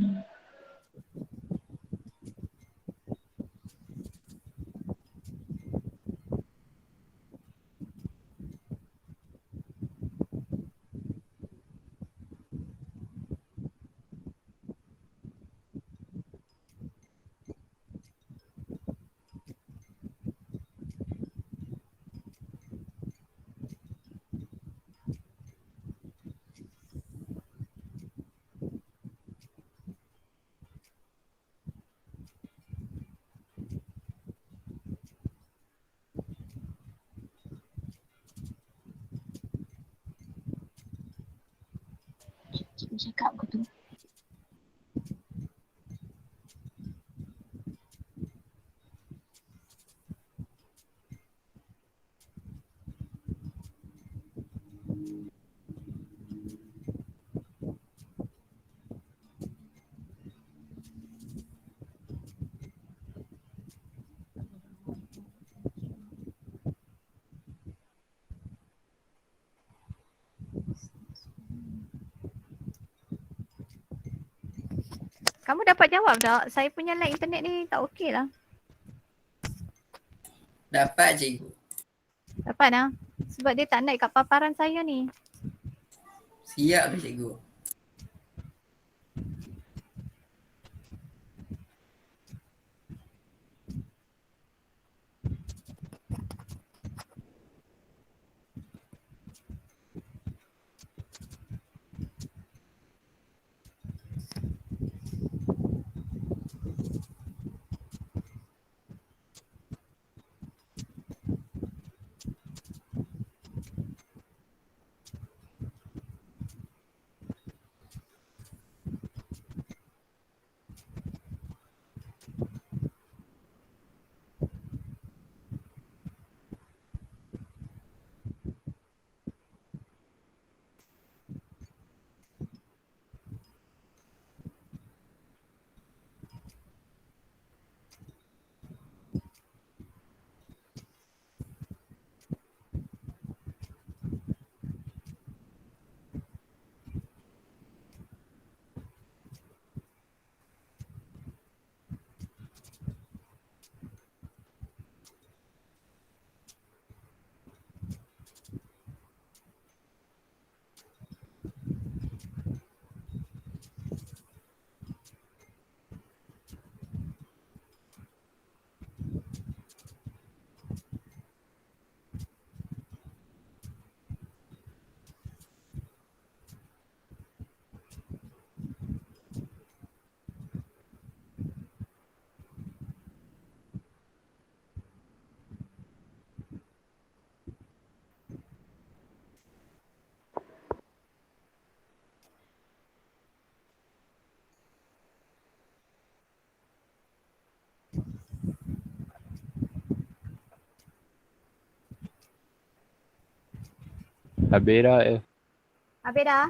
Cikgu cakap apa tu? Kamu dapat jawab tak? Saya punya line internet ni tak okey lah. Dapat cikgu. Dapat lah. Sebab dia tak naik kat paparan saya ni. Siap cikgu. Habis dah eh. Habis dah?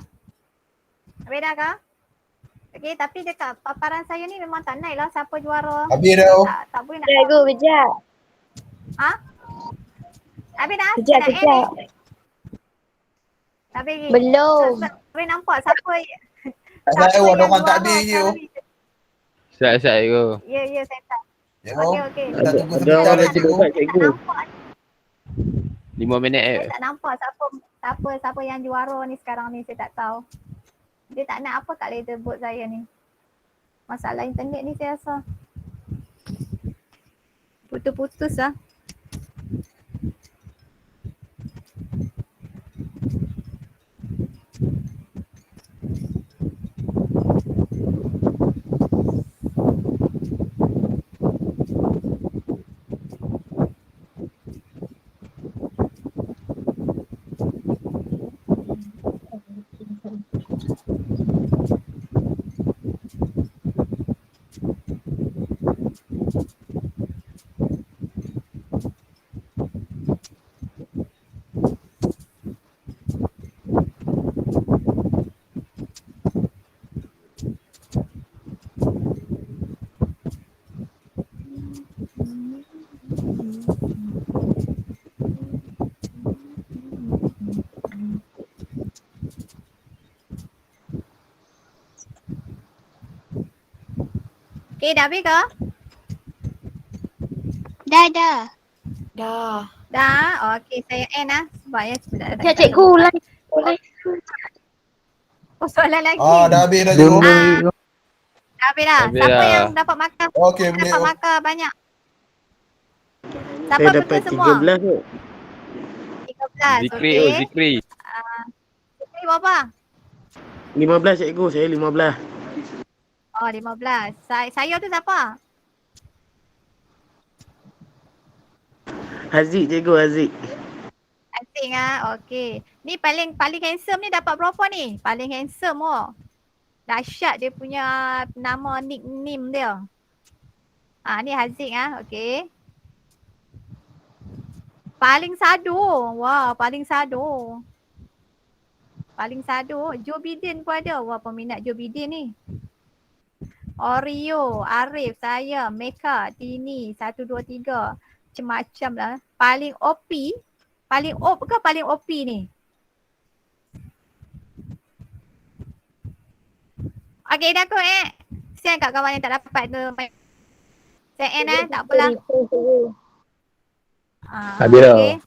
Habis dah kah? Okey, tapi dekat paparan saya ni memang tak naik lah siapa juara. Habis dah. Tak boleh nak. Cikgu, kejap. Ha? Habis dah? Kejap, Nak end kejap. ni? Habis lagi. Belum. Boleh nampak siapa Saya ada orang tak habis je. sekarang ni? Siap-siap cikgu. Ya, ya saya tak. Ya. Okey, okey. Kita tunggu Ada sebentar orang dah yang cikgu. dekat cikgu. Tak nampak, 5 minit eh. saya tak nampak siapa yang juara ni sekarang ni, saya tak tahu. Dia tak nak apa kat leaderboard saya ni. Masalah internet ni saya rasa. Putus-putus lah. Okey, dah habis ke? Dah, dah. Dah? Okey, saya end lah. Sebab ya, Ya, cikgu ulang. Oh, soalan lagi. Dah habis dah Belum cikgu. belum. Dah habis dah. Habis Siapa dah. yang dapat markah? Okey, Siapa boleh. dapat markah banyak? Siapa Saya betul dapat semua? 13 tu. 13. Zikri Okey. Zikri. Zikri berapa? 15 cikgu, saya 15. Oh, 15. Saya tu siapa? Haziq cikgu, Haziq. Asing ah. Okey. Ni paling handsome ni dapat berapa ni? Paling handsome oh. Dahsyat dia punya nama nickname dia. Ni Haziq okey. Paling sado. Wah, paling sado. Paling sado. Joe Biden pun ada. Wah, peminat Joe Biden ni. Oreo, Arif, saya, Meka, Tini, 1, 2, 3. Macam-macam lah. Paling OP. Paling OP ke paling OP ni? Okey, dah kot Kesian kat kawan yang tak dapat tu. Saya end tak apalah. Habis dah.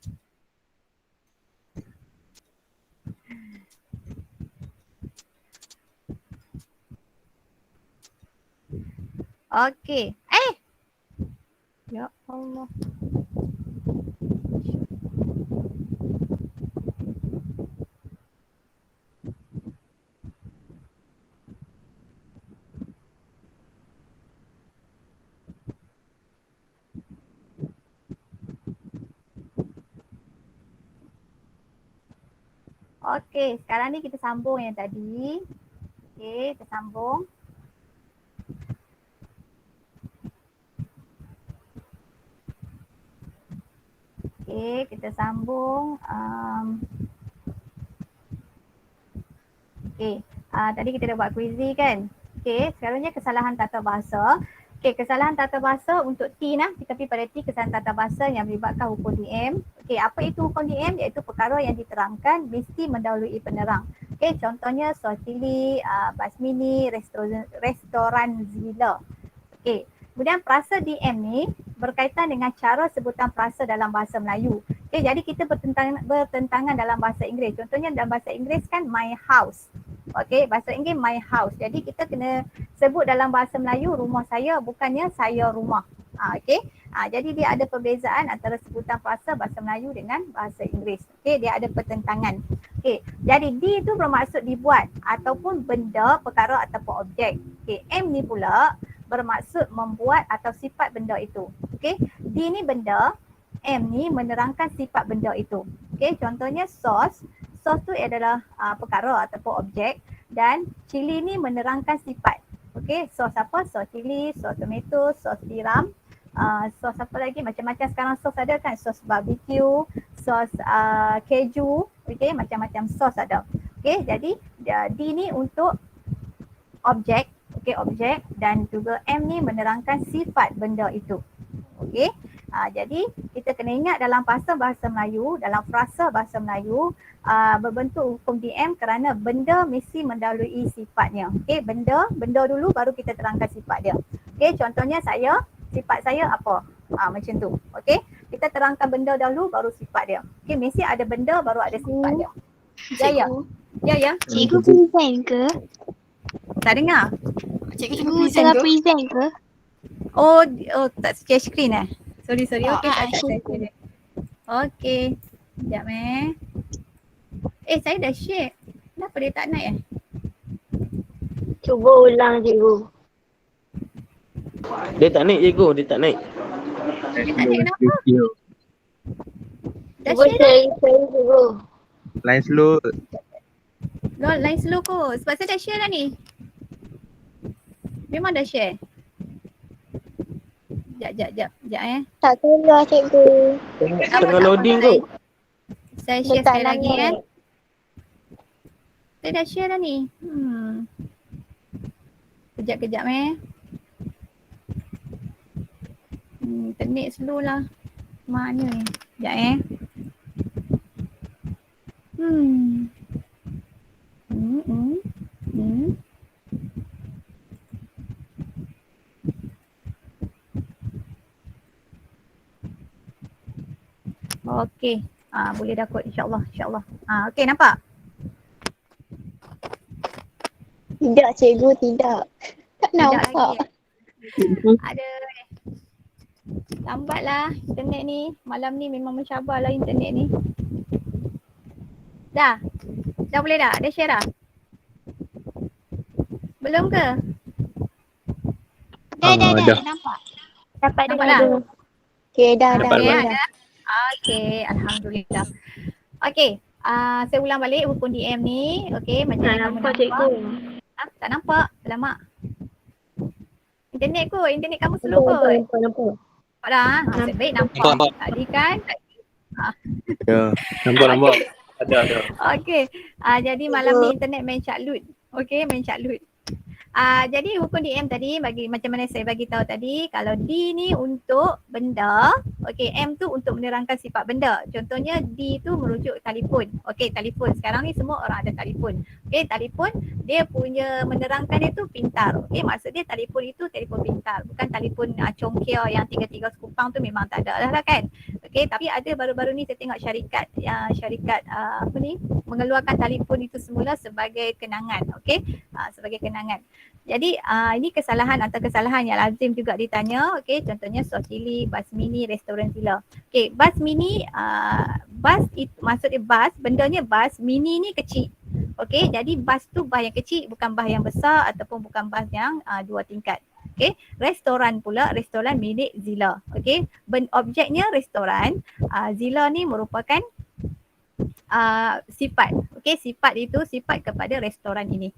Okey. Okey. Ya Allah. Okey, sekarang ni kita sambung yang tadi. Okey, kita sambung. Okey, kita sambung. Okey, tadi kita dah buat quizzy kan? Okey, sekarangnya kesalahan tata bahasa. Okey, kesalahan tata bahasa untuk T kita pergi pada T, kesalahan tata bahasa yang melibatkan hukum DM. Okey, apa itu hukum DM? Iaitu perkara yang diterangkan mesti mendahului penerang. Okey, contohnya Sotili, Basmini, restoran Zila. Okey, kemudian perasa DM ni berkaitan dengan cara sebutan perasa dalam bahasa Melayu. Okey, jadi kita bertentangan dalam bahasa Inggeris. Contohnya dalam bahasa Inggeris kan my house. Okey, bahasa Inggeris my house. Jadi kita kena sebut dalam bahasa Melayu rumah saya, bukannya saya rumah. Okey. Jadi dia ada perbezaan antara sebutan perasa bahasa Melayu dengan bahasa Inggeris. Okey, dia ada pertentangan. Okey, jadi D tu bermaksud dibuat ataupun benda, perkara ataupun objek. Okey, M ni pula bermaksud membuat atau sifat benda itu. Okey, D ni benda, M ni menerangkan sifat benda itu. Okey, contohnya sauce. Sauce tu adalah perkara ataupun objek dan cili ni menerangkan sifat. Okey, sos apa? Sos cili, sos tomato, sos tiram, sos apa lagi? Macam-macam sekarang sos ada kan? Sos barbecue, sos keju, okey, macam-macam sos ada. Okey, jadi D ni untuk objek, okey, objek dan juga M ni menerangkan sifat benda itu. Okey. Jadi kita kena ingat dalam bahasa Melayu, dalam frasa bahasa Melayu berbentuk hukum DM kerana benda mesti mendahului sifatnya. Okey, benda dulu baru kita terangkan sifat dia. Okey, contohnya saya, sifat saya apa? Macam tu. Okey, kita terangkan benda dahulu baru sifat dia. Okey, mesti ada benda baru ada sifat dia. Ya. Cikgu present ke? Tak dengar? Cikgu tengah present ke? Oh, tak share screen Sorry. Okey, tak sure. share screen. Okey. Sekejap saya dah share. Kenapa dia tak naik Cuba ulang cikgu. Dia tak naik cikgu, dia tak naik. Dia tak naik kenapa? Dah Cuba share dah? share cikgu. Line slow. Line slow kot. Sebab saya dah share dah ni. Memang dah share. Sekejap Tak keluar cikgu. Tengah loading kot. Saya share Dekat sekali lagi nama. Saya dah share dah ni. Kejap internet slow lah. Mana ni? Sekejap Okey. Boleh dah kot insya-Allah, insya-Allah. Okey, nampak? Tidak cikgu, tidak. Tak Tidak lagi. nampak. Ada lambatlah internet ni. Malam ni memang mencabarlah internet ni. Dah? Dah boleh dah? Dah share dah? Belum ke? Dah. Dah. Nampak? Dapat Nampak dengar dah? dulu. Okey, dah. Okey, dah. ada. Okey, alhamdulillah. Okey, saya ulang balik hukum DM ni. Okey, macam yang kamu nampak. Tak nampak? Alamak. Internet kamu slow kot. Nampak. Nampak dah? Nasib baik nampak. Nampak. Tadi kan? Ya. Nampak. Ada. Okey, jadi malam ni internet main caklut. Okey, main caklut. Jadi hukum DM tadi bagi macam mana saya bagi tahu tadi, kalau D ni untuk benda, okey, M tu untuk menerangkan sifat benda. Contohnya D tu merujuk telefon. Okey, telefon. Sekarang ni semua orang ada telefon. Okey, telefon dia punya menerangkan dia tu pintar. Okey, maksud dia telefon itu telefon pintar, bukan telefon congkia yang 3 sekupang tu memang tak ada lah kan. Okey, tapi ada baru-baru ni saya tengok syarikat mengeluarkan telefon itu semula sebagai kenangan. Okey, sebagai kenangan. Jadi ini kesalahan atau kesalahan yang lazim juga ditanya. Okey, contohnya Swahili, bas mini, restoran Zila. Okey, bas mini, bas itu maksudnya bas, bendanya bas, mini ni kecil. Okey, jadi bas tu bas yang kecil, bukan bas yang besar ataupun bukan bas yang 2 tingkat. Okey, restoran pula, restoran milik Zila. Okey, objeknya restoran, Zila ni merupakan sifat. Okey, sifat itu sifat kepada restoran ini.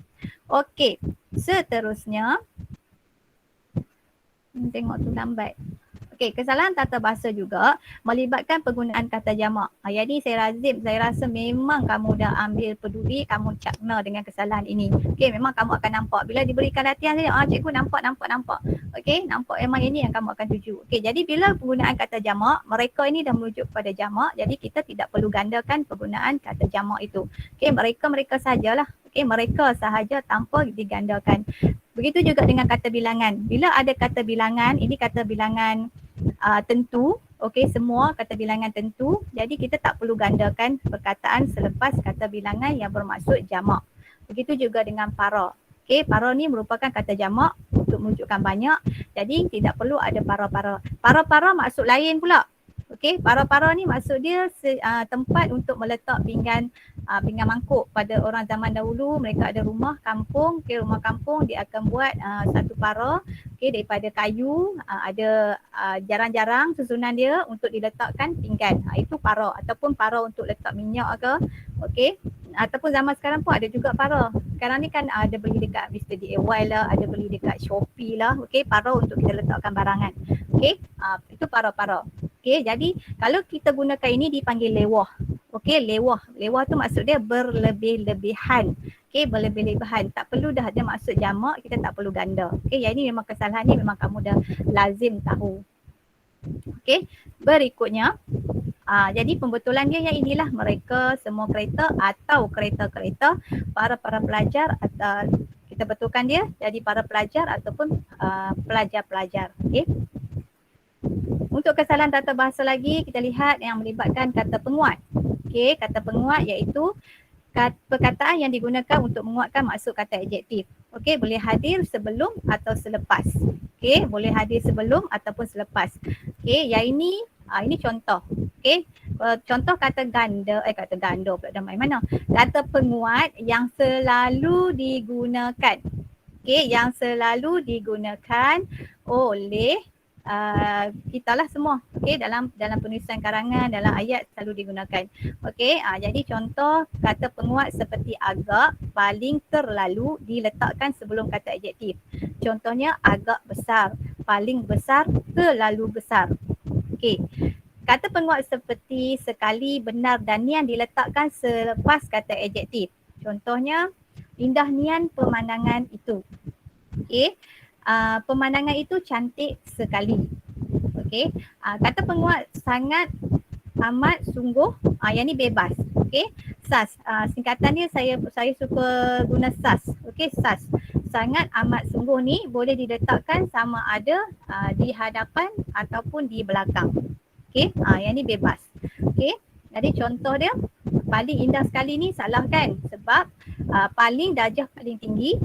Okey, seterusnya tengok tu lambat. Okey, kesalahan tata bahasa juga melibatkan penggunaan kata jamak. Jadi saya rasa memang kamu dah ambil peduli, kamu cakna dengan kesalahan ini. Okey, memang kamu akan nampak bila diberikan latihan saja, cikgu nampak. Okey, nampak memang ini yang kamu akan tuju. Okey, jadi bila penggunaan kata jamak, mereka ini dah merujuk kepada jamak, jadi kita tidak perlu gandakan penggunaan kata jamak itu. Okey, mereka sahajalah. Okey, mereka sahaja tanpa digandakan. Begitu juga dengan kata bilangan. Bila ada kata bilangan, ini kata bilangan tentu. Okey, semua kata bilangan tentu. Jadi kita tak perlu gandakan perkataan selepas kata bilangan yang bermaksud jamak. Begitu juga dengan para. Okey, para ni merupakan kata jamak untuk menunjukkan banyak. Jadi tidak perlu ada para-para. Para-para maksud lain pula. Okey, para-para ni maksud dia tempat untuk meletak pinggan mangkuk. Pada orang zaman dahulu mereka ada rumah kampung, rumah kampung dia akan buat satu para daripada kayu, ada jarang-jarang susunan dia untuk diletakkan pinggan. Itu para, ataupun para untuk letak minyak ke. Okey, ataupun zaman sekarang pun ada juga para. Sekarang ni kan ada beli dekat Mr. DIY lah, ada beli dekat Shopee lah. Okey, para untuk kita letakkan barangan. Okey, itu para-para. Okey, jadi kalau kita gunakan ini dipanggil lewah. Okey, lewah. Lewah tu maksud dia berlebih-lebihan. Okey, berlebih-lebihan. Tak perlu dah ada maksud jamak, kita tak perlu ganda. Okey, yang ini memang kesalahan ni memang kamu dah lazim tahu. Okey, berikutnya. Jadi pembetulan dia yang inilah mereka semua kereta atau kereta-kereta para pelajar atau kita betulkan dia jadi para pelajar ataupun pelajar-pelajar. Okey. Untuk kesalahan tata bahasa lagi, kita lihat yang melibatkan kata penguat. Okey, kata penguat iaitu perkataan yang digunakan untuk menguatkan maksud kata adjektif. Okey, boleh hadir sebelum atau selepas. Okey, boleh hadir sebelum ataupun selepas. Okey, yang ini contoh. Okey, contoh kata ganda pula dah main mana. Kata penguat yang selalu digunakan. Okey, yang selalu digunakan oleh kita lah semua. Okey, dalam penulisan karangan, dalam ayat selalu digunakan. Okey, jadi contoh kata penguat seperti agak, paling, terlalu diletakkan sebelum kata adjektif. Contohnya agak besar, paling besar, terlalu besar. Okey. Kata penguat seperti sekali, benar dan nian diletakkan selepas kata adjektif. Contohnya indah nian pemandangan itu. Okey. Pemandangan itu cantik sekali. Okey. Kata penguat sangat, amat, sungguh, yang ni bebas. Okey. SAS. Singkatan dia saya suka guna SAS. Okey, SAS. Sangat, amat, sungguh ni boleh diletakkan sama ada di hadapan ataupun di belakang. Okey, yang ni bebas. Okey. Jadi contoh dia paling indah sekali ni salah kan? Sebab paling darjah paling tinggi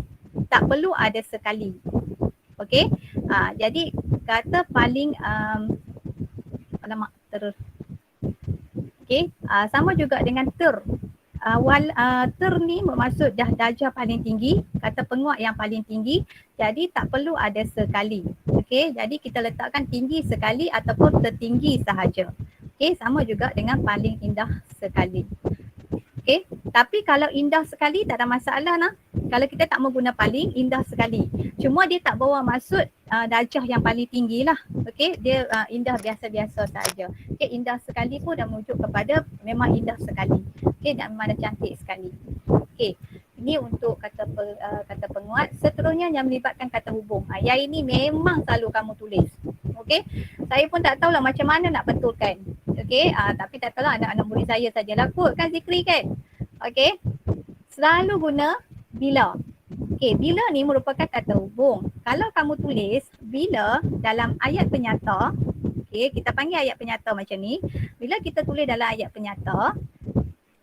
tak perlu ada sekali. Okey. Jadi kata paling okey, sama juga dengan ter. Ter ni bermaksud dah darjah paling tinggi, kata penguat yang paling tinggi, jadi tak perlu ada sekali. Okey, jadi kita letakkan tinggi sekali ataupun tertinggi sahaja. Okey, sama juga dengan paling indah sekali. Okey, tapi kalau indah sekali tak ada masalah lah. Kalau kita tak mau guna paling, indah sekali. Cuma dia tak bawa maksud darjah yang paling tinggi lah. Okey, dia indah biasa-biasa saja. Okey, indah sekali pun dah merujuk kepada memang indah sekali. Okey, dan memang dah cantik sekali. Okey, ini untuk kata penguat. Seterusnya yang melibatkan kata hubung. Yang ini memang selalu kamu tulis. Okey, saya pun tak tahulah macam mana nak betulkan. Okey, tapi tak tahulah anak-anak murid saya sajalah kot kan Zikri kan. Okey, selalu guna bila. Okey, bila ni merupakan kata hubung. Kalau kamu tulis bila dalam ayat penyata, okey, kita panggil ayat penyata macam ni. Bila kita tulis dalam ayat penyata,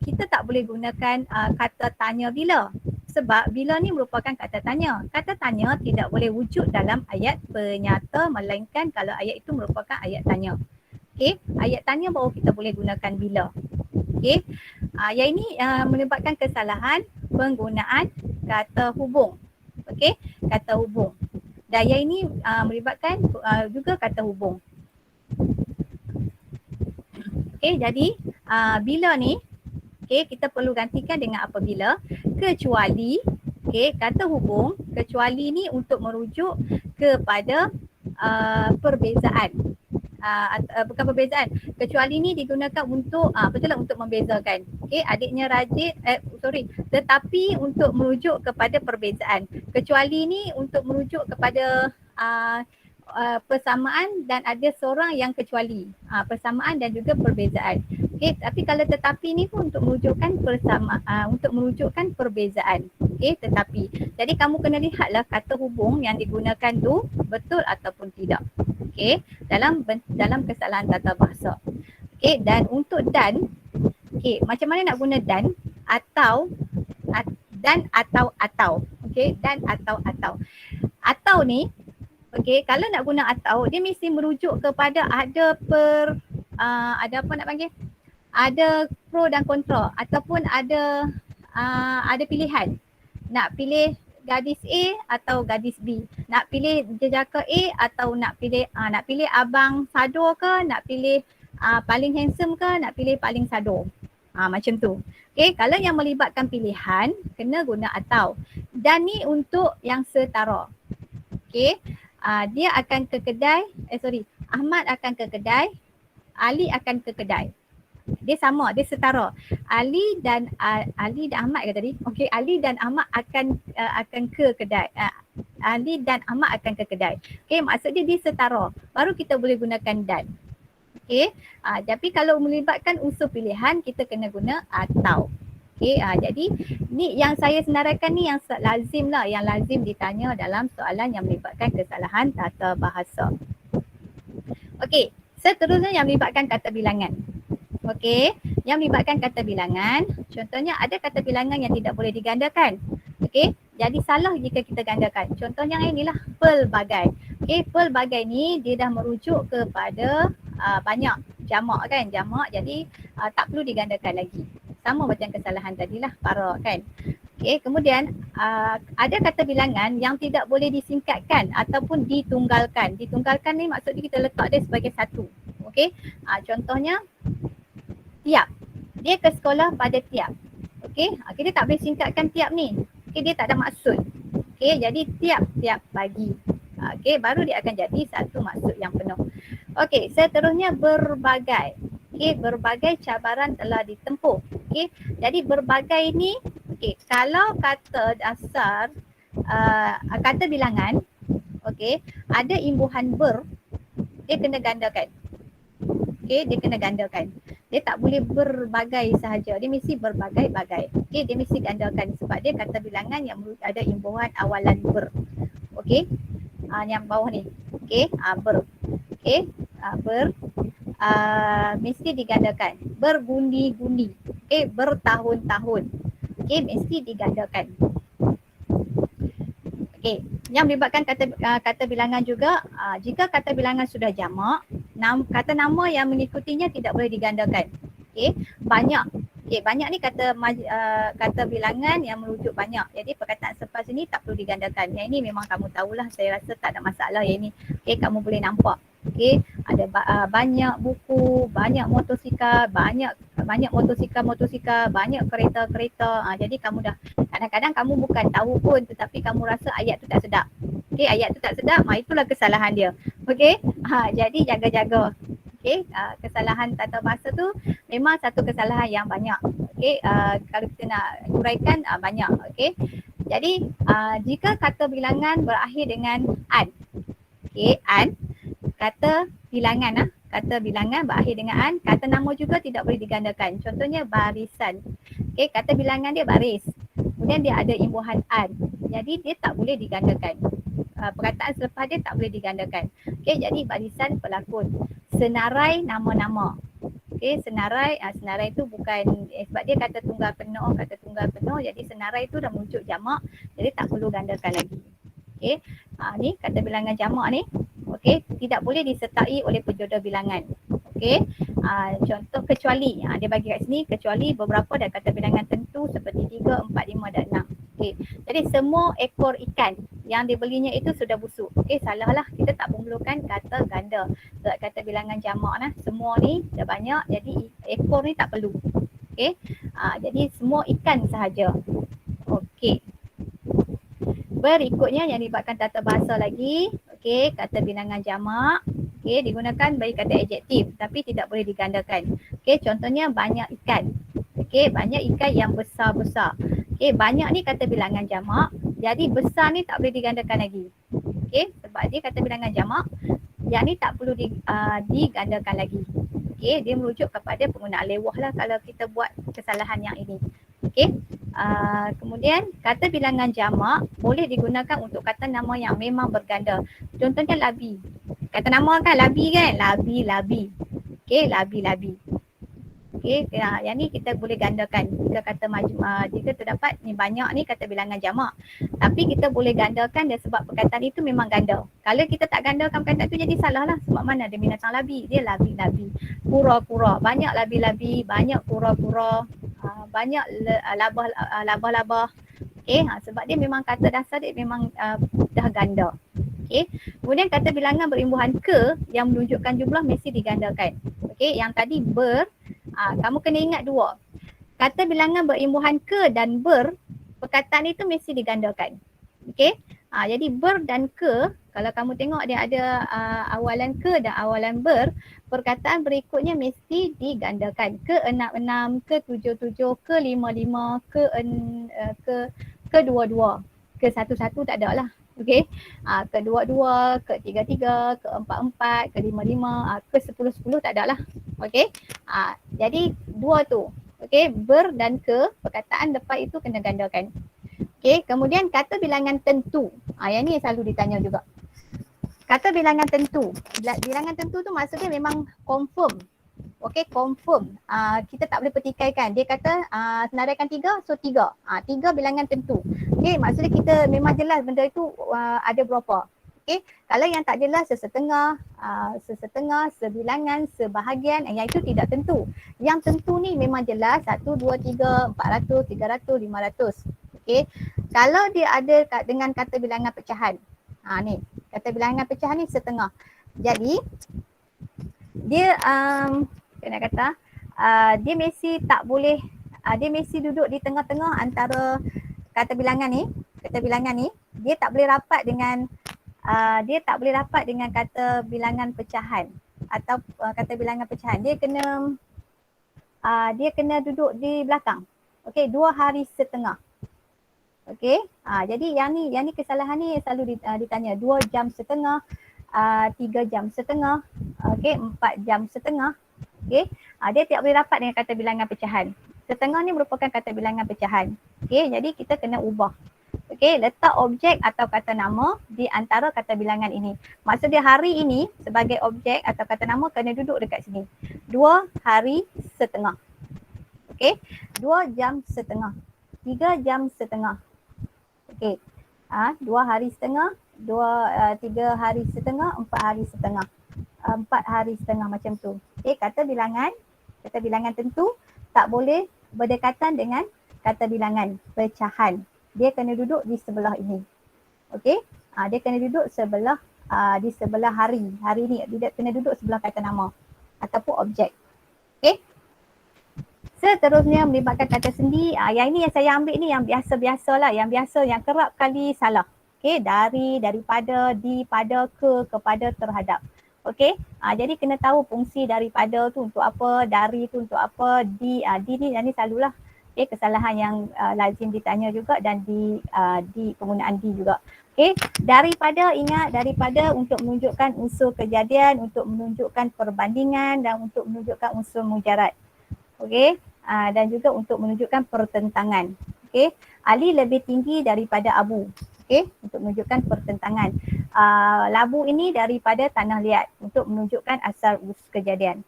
kita tak boleh gunakan kata tanya bila. Sebab bila ni merupakan kata tanya. Kata tanya tidak boleh wujud dalam ayat penyata melainkan kalau ayat itu merupakan ayat tanya. Okey, ayat tanya baru kita boleh gunakan bila. Okey, yang ini menyebabkan kesalahan penggunaan kata hubung. Okey, kata hubung. Dan yang ini melibatkan juga kata hubung. Okey, jadi bila ni kita perlu gantikan dengan apabila, kecuali kata hubung, kecuali ni untuk merujuk kepada perbezaan. Bukan perbezaan, kecuali ni digunakan untuk betul lah untuk membezakan. Adiknya Rajid tetapi untuk merujuk kepada perbezaan. Kecuali ni untuk merujuk kepada persamaan dan ada seorang yang kecuali. Persamaan dan juga perbezaan. Tapi kalau tetapi ni pun untuk merujukkan untuk merujukkan perbezaan. Tetapi. Jadi kamu kena lihatlah kata hubung yang digunakan tu betul ataupun tidak. Dalam kesalahan tata bahasa. Dan untuk dan, macam mana nak guna dan atau dan atau. Dan atau. Atau ni kalau nak guna atau, dia mesti merujuk kepada ada apa nak panggil? Ada pro dan kontra ataupun ada pilihan. Nak pilih gadis A atau gadis B. Nak pilih jejaka A atau nak pilih abang Sado ke, nak pilih paling handsome ke, nak pilih paling Sado. Macam tu. Kalau yang melibatkan pilihan, kena guna atau. Dan ni untuk yang setara. Dia akan ke kedai, Ahmad akan ke kedai, Ali akan ke kedai. Dia sama, dia setara. Ali dan Ahmad ke tadi? Ali dan Ahmad akan ke kedai. Ali dan Ahmad akan ke kedai. Maksudnya dia setara. Baru kita boleh gunakan dan. Tapi kalau melibatkan unsur pilihan, kita kena guna atau. Jadi ni yang saya senaraikan ni yang lazim lah, yang lazim ditanya dalam soalan yang melibatkan kesalahan tata bahasa. Seterusnya yang melibatkan kata bilangan. Yang melibatkan kata bilangan, contohnya ada kata bilangan yang tidak boleh digandakan. Jadi salah jika kita gandakan. Contohnya inilah pelbagai. Pelbagai ni dia dah merujuk kepada banyak jamak kan, jamak, jadi tak perlu digandakan lagi. Sama macam kesalahan tadilah para kan. Kemudian ada kata bilangan yang tidak boleh disingkatkan ataupun ditunggalkan. Ditunggalkan ni maksudnya kita letak dia sebagai satu. Contohnya tiap. Dia ke sekolah pada tiap. Kita tak boleh singkatkan tiap ni. Dia tak ada maksud. Jadi tiap-tiap pagi. Baru dia akan jadi satu maksud yang penuh. Seterusnya berbagai. Berbagai cabaran telah ditempuh. Jadi berbagai ni, kalau kata dasar, kata bilangan, ada imbuhan ber, dia kena gandakan. Dia kena gandakan. Dia tak boleh berbagai sahaja. Dia mesti berbagai-bagai. Dia mesti gandakan sebab dia kata bilangan yang ada imbuhan awalan ber. Yang bawah ni. Ber. Ber. mesti digandakan. Bergundi-gundi. Okey, bertahun-tahun. Okey, mesti digandakan. Okey, yang melibatkan kata bilangan juga, jika kata bilangan sudah jamak, kata nama yang mengikutinya tidak boleh digandakan. Okey, banyak. Okey, banyak ni kata bilangan yang merujuk banyak. Jadi perkataan selepas ini tak perlu digandakan. Yang ini memang kamu tahulah, saya rasa tak ada masalah yang ini. Okey, kamu boleh nampak. Okey, ada banyak buku, banyak motosikal, banyak motosikal, banyak kereta. Jadi kamu dah kadang-kadang kamu bukan tahu pun tetapi kamu rasa ayat tu tak sedap. Okey, ayat tu tak sedap, itulah kesalahan dia. Okey, jadi jaga-jaga. Okey, kesalahan tata bahasa tu memang satu kesalahan yang banyak. Okey, kalau kita nak uraikan banyak. Okey, jadi jika kata bilangan berakhir dengan an. Okey, an. Kata bilangan berakhir dengan an. Kata nama juga tidak boleh digandakan. Contohnya barisan. Okey, kata bilangan dia baris. Kemudian dia ada imbuhan an. Jadi dia tak boleh digandakan. Perkataan selepas dia tak boleh digandakan. Okey, jadi barisan pelakon. Senarai nama-nama. Okey, senarai itu bukan sebab dia kata tunggal penuh, jadi senarai itu dah merujuk jamak, jadi tak perlu gandakan lagi. Okey, ni kata bilangan jamak ni. Okey, tidak boleh disertai oleh penjodoh bilangan. Okey, contoh kecuali, dia bagi kat sini, kecuali beberapa dan kata bilangan tentu seperti 3, 4, 5 dan 6. Okey, jadi semua ekor ikan yang dibelinya itu sudah busuk. Okey, salahlah, kita tak memerlukan kata ganda. Sebab kata bilangan jamak lah, semua ni dah banyak, jadi ekor ni tak perlu. Okey, jadi semua ikan sahaja. Okey, berikutnya yang dilibatkan tata bahasa lagi. Okey, kata bilangan jamak. Okey, digunakan bagi kata adjektif tapi tidak boleh digandakan. Okey, contohnya banyak ikan. Okey, banyak ikan yang besar-besar. Okey, banyak ni kata bilangan jamak. Jadi besar ni tak boleh digandakan lagi. Okey, sebab dia kata bilangan jamak. Yang ni tak perlu digandakan lagi. Okey, dia merujuk kepada penggunaan lewah lah kalau kita buat kesalahan yang ini. Okey, kemudian kata bilangan jamak boleh digunakan untuk kata nama yang memang berganda. Contohnya labi. Kata nama kan labi kan? Labi. Okey, labi. Okey, yang ni kita boleh gandakan. Jika terdapat ni banyak ni kata bilangan jamak. Tapi kita boleh gandakan dia sebab perkataan itu memang ganda. Kalau kita tak gandakan perkataan itu jadi salah lah. Sebab mana ada binatang labi? Dia labi. Kura-kura. Banyak labi-labi, banyak kura-kura, banyak labah-labah. Okey, sebab dia memang kata dasar dia memang dah ganda. Okey, kemudian kata bilangan berimbuhan ke yang menunjukkan jumlah mesti digandakan. Okey, yang tadi kamu kena ingat dua. Kata bilangan berimbuhan ke dan ber, perkataan itu mesti digandakan. Okey, jadi ber dan ke, kalau kamu tengok dia ada awalan ke dan awalan ber, perkataan berikutnya mesti digandakan. Ke 6-6, ke 7-7, ke 5-5, ke 2-2. Ke 1-1 tak ada lah. Okey, ke 2-2, ke 3-3, ke 4-4, ke 5-5, ke 10-10 tak ada lah. Okey, jadi dua tu. Okey, ber dan ke, perkataan lepas itu kena gandakan. Okey, kemudian kata bilangan tentu. Yang ni selalu ditanya juga. Kata bilangan tentu. Bilangan tentu tu maksudnya memang confirm. Okey, confirm. Kita tak boleh pertikaikan. Dia kata senaraikan 3, so 3. 3 bilangan tentu. Okey, maksudnya kita memang jelas benda itu ada berapa. Okey, kalau yang tak jelas sesetengah, sebilangan, sebahagian, yang itu tidak tentu. Yang tentu ni memang jelas 1, 2, 3, 400, 300, 500. Okey, kalau dia ada dengan kata bilangan pecahan. Ni, kata bilangan pecahan ni setengah. Jadi dia dia mesti tak boleh, dia mesti duduk di tengah-tengah antara kata bilangan ni. Kata bilangan ni dia tak boleh rapat dengan kata bilangan pecahan atau kata bilangan pecahan. Dia kena duduk di belakang. Okey, 2 hari setengah. Okey, jadi yang ni kesalahan ni selalu ditanya 2 jam setengah, 3 jam setengah, okey, 4 jam setengah. Okey, dia tidak boleh rapat dengan kata bilangan pecahan. Setengah ni merupakan kata bilangan pecahan. Okey, jadi kita kena ubah. Okey, Okey, letak objek atau kata nama di antara kata bilangan ini. Maksud dia hari ini sebagai objek atau kata nama kena duduk dekat sini. 2 hari setengah. Okey, 2 jam setengah. 3 jam setengah. Okey. 2 hari setengah, 3 hari setengah, 4 hari setengah. 4 hari setengah macam tu. Okey, kata bilangan tentu tak boleh berdekatan dengan kata bilangan pecahan. Dia kena duduk di sebelah ini. Okey? Dia kena duduk sebelah di sebelah hari. Hari ni dia kena duduk sebelah kata nama ataupun objek. Okey? Seterusnya melibatkan kata sendi. Yang ini yang saya ambil ni yang biasa-biasalah, yang biasa yang kerap kali salah. Okey, dari, daripada, di, pada, ke, kepada, terhadap. Okey? Jadi kena tahu fungsi daripada tu untuk apa, dari tu untuk apa, di ni selalulah. Okay, kesalahan yang lazim ditanya juga dan di penggunaan di juga. Okay, daripada, ingat daripada untuk menunjukkan unsur kejadian, untuk menunjukkan perbandingan dan untuk menunjukkan unsur mujarad. Okay, dan juga untuk menunjukkan pertentangan. Okay, Ali lebih tinggi daripada Abu. Okay, untuk menunjukkan pertentangan. Labu ini daripada tanah liat untuk menunjukkan asal usul kejadian.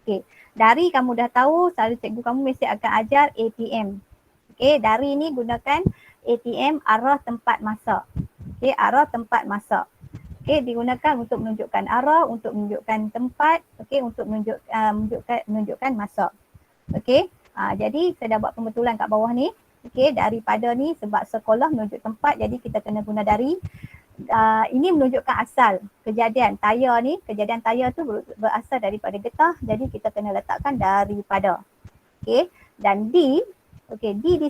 Okay. Dari kamu dah tahu, selalu cikgu kamu mesti akan ajar ATM. Okey, dari ni gunakan ATM arah tempat masak. Okey, arah tempat masak. Okey, digunakan untuk menunjukkan arah, untuk menunjukkan tempat, okey, untuk menunjukkan masak. Okey, jadi saya dah buat pembetulan kat bawah ni. Okey, daripada ni sebab sekolah menunjuk tempat, jadi kita kena guna dari. Ini menunjukkan asal kejadian tayar ni, kejadian tayar tu berasal daripada getah, jadi kita kena letakkan daripada. Okey, dan di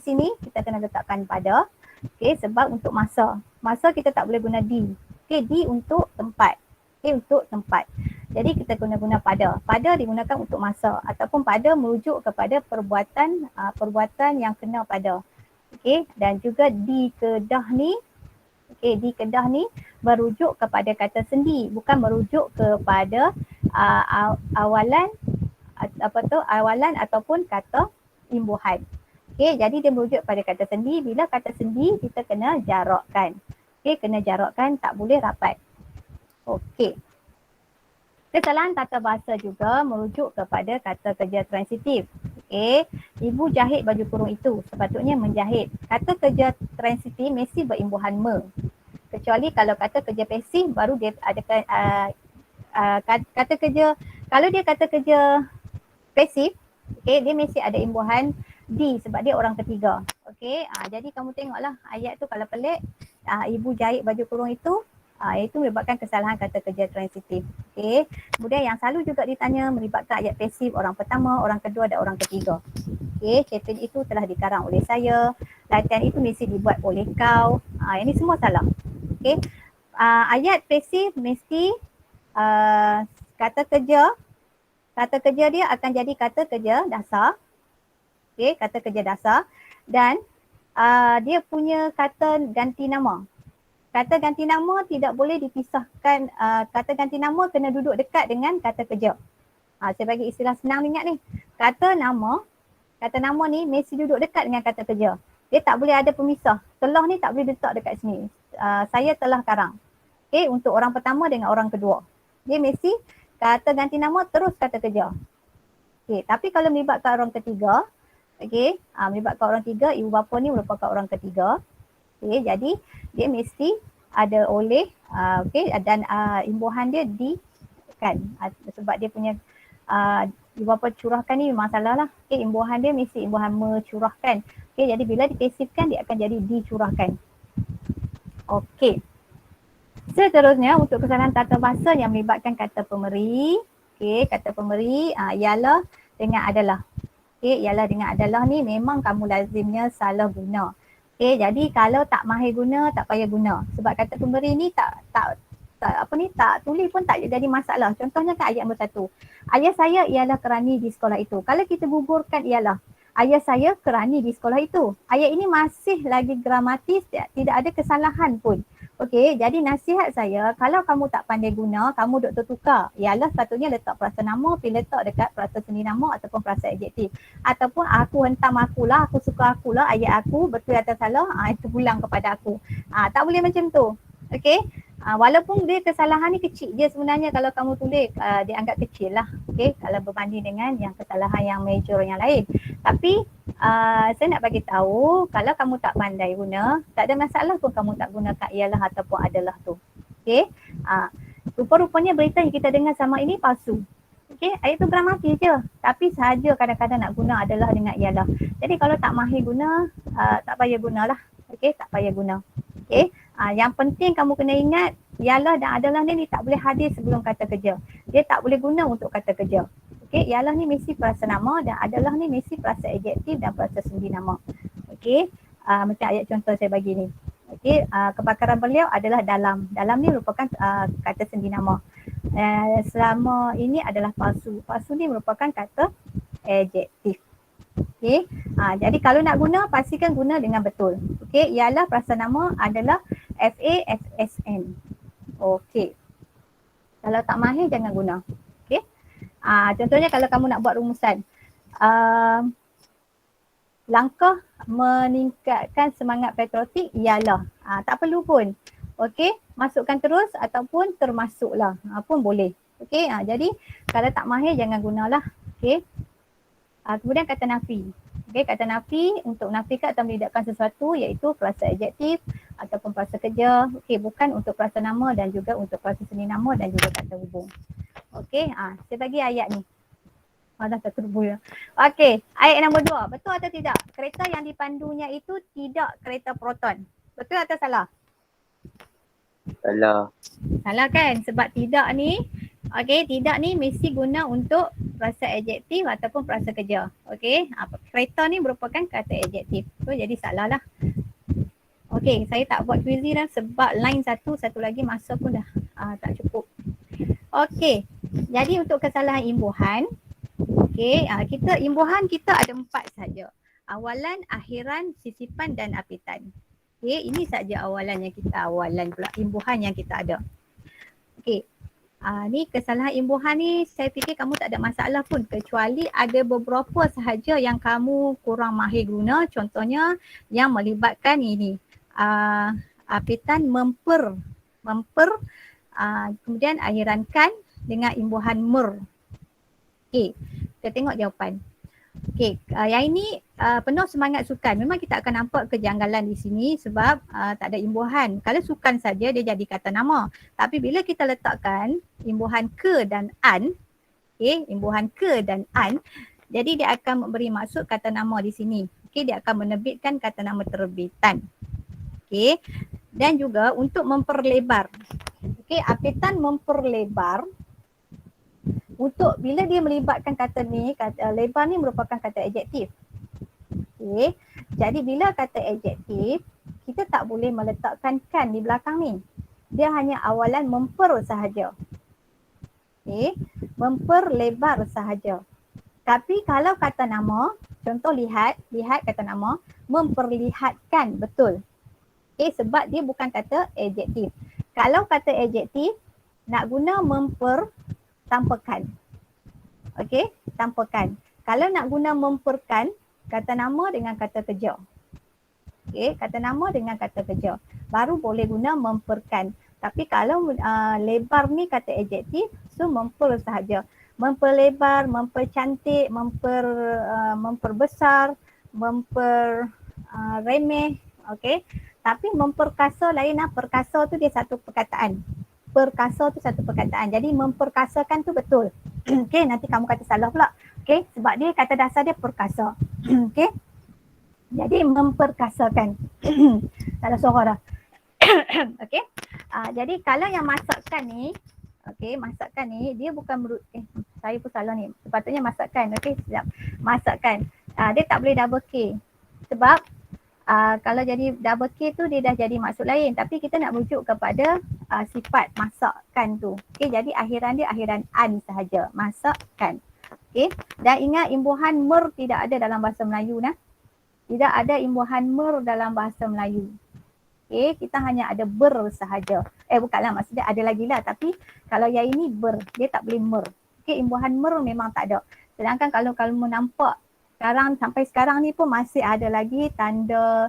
sini kita kena letakkan pada. Okey, sebab untuk masa kita tak boleh guna di. Okey, di untuk tempat. Okey, untuk tempat. Jadi kita guna pada. Pada digunakan untuk masa ataupun pada merujuk kepada perbuatan yang kena pada. Okey, dan juga di kedah ni. Okey, di kedah ni merujuk kepada kata sendi, bukan merujuk kepada awalan ataupun kata imbuhan. Okey, jadi dia merujuk pada kata sendi. Bila kata sendi kita kena jarakkan. Okey, kena jarakkan, tak boleh rapat. Okey. Kesalahan tata bahasa juga merujuk kepada kata kerja transitif. Okey, ibu jahit baju kurung itu, sepatutnya menjahit. Kata kerja transitif mesti berimbuhan me. Kecuali kalau kata kerja pasif baru dia ada kata kerja, kalau dia kata kerja pasif, okey, dia mesti ada imbuhan di sebab dia orang ketiga. Okey, jadi kamu tengoklah ayat tu kalau pelik, ibu jahit baju kurung itu melibatkan kesalahan kata kerja transitif. Okey, kemudian yang selalu juga ditanya melibatkan ayat pasif orang pertama, orang kedua dan orang ketiga. Okey, cerpen itu telah dikarang oleh saya, latihan itu mesti dibuat oleh kau. Ini semua salah. Okey, ayat pasif mesti kata kerja dia akan jadi kata kerja dasar. Okey, kata kerja dasar dan dia punya kata ganti nama. Kata ganti nama tidak boleh dipisahkan, kata ganti nama kena duduk dekat dengan kata kerja. Saya bagi istilah senang ingat ni. Kata nama ni mesti duduk dekat dengan kata kerja. Dia tak boleh ada pemisah. Telah ni tak boleh letak dekat sini. Saya telah karang. Okay, untuk orang pertama dengan orang kedua. Dia mesti kata ganti nama terus kata kerja. Okay, tapi kalau melibatkan orang ketiga, okay, melibatkan orang ketiga, ibu bapa ni merupakan orang ketiga. Okay, jadi dia mesti ada oleh, okay, dan imbuhan dia di kan, sebab dia punya ibu bapa curahkan ni memang salah lah. Okay, imbuhan dia mesti imbuhan mencurahkan. Okay, jadi bila dipasifkan dia akan jadi dicurahkan. Okey. Seterusnya untuk kesalahan tata bahasa yang melibatkan kata pemberi. Okey, kata pemberi ialah dengan adalah. Okey, ialah dengan adalah ni memang kamu lazimnya salah guna. Okey, jadi kalau tak mahir guna, tak payah guna. Sebab kata pemberi ni tak tulis pun tak jadi masalah. Contohnya kan ayat nombor 1. Ayah saya ialah kerani di sekolah itu. Kalau kita gugurkan ialah ayah saya kerani di sekolah itu. Ayat ini masih lagi gramatis, tidak ada kesalahan pun. Okey, jadi nasihat saya, kalau kamu tak pandai guna, kamu duk tertukar. Ialah sepatutnya letak perasa nama, pergi letak dekat perasa seni nama ataupun perasa adjektif. Ataupun aku hentam akulah, aku suka akulah, ayat aku, betul atau salah, itu pulang kepada aku. Tak boleh macam tu. Okey. Walaupun dia kesalahan ni kecil je sebenarnya kalau kamu tulis, dia anggap kecil lah. Okey, kalau berbanding dengan yang kesalahan yang major yang lain. Tapi saya nak bagi tahu kalau kamu tak pandai guna, tak ada masalah pun kamu tak gunakan ialah ataupun adalah tu. Okey. Rupa-rupanya berita yang kita dengar sama ini palsu. Okey, ayat tu gramatik je. Tapi sahaja kadang-kadang nak guna adalah dengan ialah. Jadi kalau tak mahir guna, tak payah gunalah. Okey, tak payah guna. Okey. Yang penting kamu kena ingat ialah dan adalah ni tak boleh hadir sebelum kata kerja. Dia tak boleh guna untuk kata kerja. Okey, ialah ni mesti perasa nama dan adalah ni mesti perasa adjektif dan perasa sendi nama. Okey, macam ayat contoh saya bagi ni. Okey, kebakaran beliau adalah dalam. Dalam ni merupakan kata sendi nama. Selama ini adalah palsu. Palsu ni merupakan kata adjektif. Okey, jadi kalau nak guna pastikan guna dengan betul. Okey, ialah perasa nama adalah FAFSN. Okey. Kalau tak mahir jangan guna. Okey. Contohnya kalau kamu nak buat rumusan. Langkah meningkatkan semangat patriotik ialah. Tak perlu pun. Okey, masukkan terus ataupun termasuklah. Pun boleh. Okey, jadi kalau tak mahir jangan gunalah. Okey. Kemudian kata nafi. Okey, kata nafi untuk nafikan atau menidakkan sesuatu iaitu perasa adjektif ataupun perasa kerja. Okey, bukan untuk perasa nama dan juga untuk perasa seni nama dan juga kata hubung. Okey, saya bagi ayat ni. Dah tak terhubung ya. Okey, ayat nombor 2. Betul atau tidak? Kereta yang dipandunya itu tidak kereta proton. Betul atau salah? Salah. Salah kan? Sebab tidak ni, okey, tidak ni mesti guna untuk perasa adjektif ataupun perasa kerja. Okey, kereta ni merupakan kata adjektif. So jadi salah lah. Okey, saya tak buat quizzy dah sebab line satu lagi masa pun dah tak cukup. Okey, jadi untuk kesalahan imbuhan, okey, imbuhan kita ada 4 saja. Awalan, akhiran, sisipan dan apitan. Okey, ini saja imbuhan yang kita ada. Okey. Ni kesalahan imbuhan ni saya fikir kamu tak ada masalah pun kecuali ada beberapa sahaja yang kamu kurang mahir guna, contohnya yang melibatkan ini apitan memper kemudian akhirankan dengan imbuhan mer. Okey, kita tengok jawapan. Okey, yang ini penuh semangat sukan. Memang kita akan nampak kejanggalan di sini sebab tak ada imbuhan. Kalau sukan saja dia jadi kata nama. Tapi bila kita letakkan imbuhan ke dan an, okey, imbuhan ke dan an, jadi dia akan memberi maksud kata nama di sini. Okey, dia akan menerbitkan kata nama terbitan. Okey, dan juga untuk memperlebar. Okey, apitan memperlebar. Untuk bila dia melibatkan kata ni, kata lebar ni merupakan kata adjektif. Okey. Jadi bila kata adjektif, kita tak boleh meletakkan kan di belakang ni. Dia hanya awalan memper sahaja. Okey, memperlebar sahaja. Tapi kalau kata nama, contoh lihat kata nama, memperlihatkan, betul. Okey, sebab dia bukan kata adjektif. Kalau kata adjektif, nak guna tampakan. Okey, tampakan. Kalau nak guna memperkan, kata nama dengan kata kerja. Okey, kata nama dengan kata kerja. Baru boleh guna memperkan. Tapi kalau lebar ni kata adjektif, so memper sahaja. Memperlebar, mempercantik, memperbesar, remeh. Okey. Tapi memperkasa lain lah. Perkasa tu dia satu perkataan. Perkasa tu satu perkataan. Jadi memperkasakan tu betul. Okey, nanti kamu kata salah pula. Okey, sebab dia kata dasar dia perkasa. Okey. Jadi memperkasakan. Tak ada suara dah. Okey. Jadi kalau yang masakkan ni, okey, masakkan ni dia bukan saya pun salah ni. Sepatutnya masakkan. Okey, sekejap. Masakkan. Dia tak boleh double K. Sebab kalau jadi double K tu dia dah jadi maksud lain, tapi kita nak rujuk kepada sifat masakkan tu. Okey, jadi akhiran dia akhiran an sahaja, masakkan. Okey, dan ingat imbuhan mer tidak ada dalam bahasa Melayu nah. Tidak ada imbuhan mer dalam bahasa Melayu. Okey, kita hanya ada ber sahaja. Bukanlah, maksudnya ada lagi lah, tapi kalau yang ini ber, dia tak boleh mer. Okey, imbuhan mer memang tak ada. Sedangkan kalau kamu nampak sekarang, sampai sekarang ni pun masih ada lagi tanda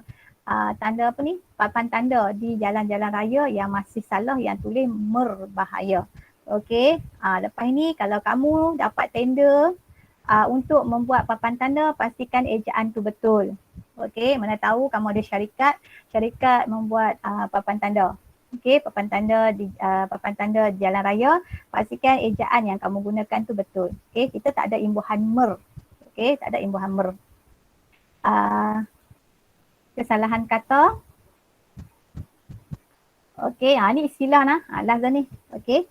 tanda apa ni, papan tanda di jalan-jalan raya yang masih salah, yang tulis mer bahaya. Okey, lepas ni kalau kamu dapat tender untuk membuat papan tanda, pastikan ejaan tu betul. Okey, mana tahu kamu ada syarikat membuat papan tanda. Okey, papan tanda di jalan raya, pastikan ejaan yang kamu gunakan tu betul. Okey, kita tak ada imbuhan mer. Okey, tak ada imbuhan mer. Kesalahan kata. Okey, ni istilah last dah ni. Okey,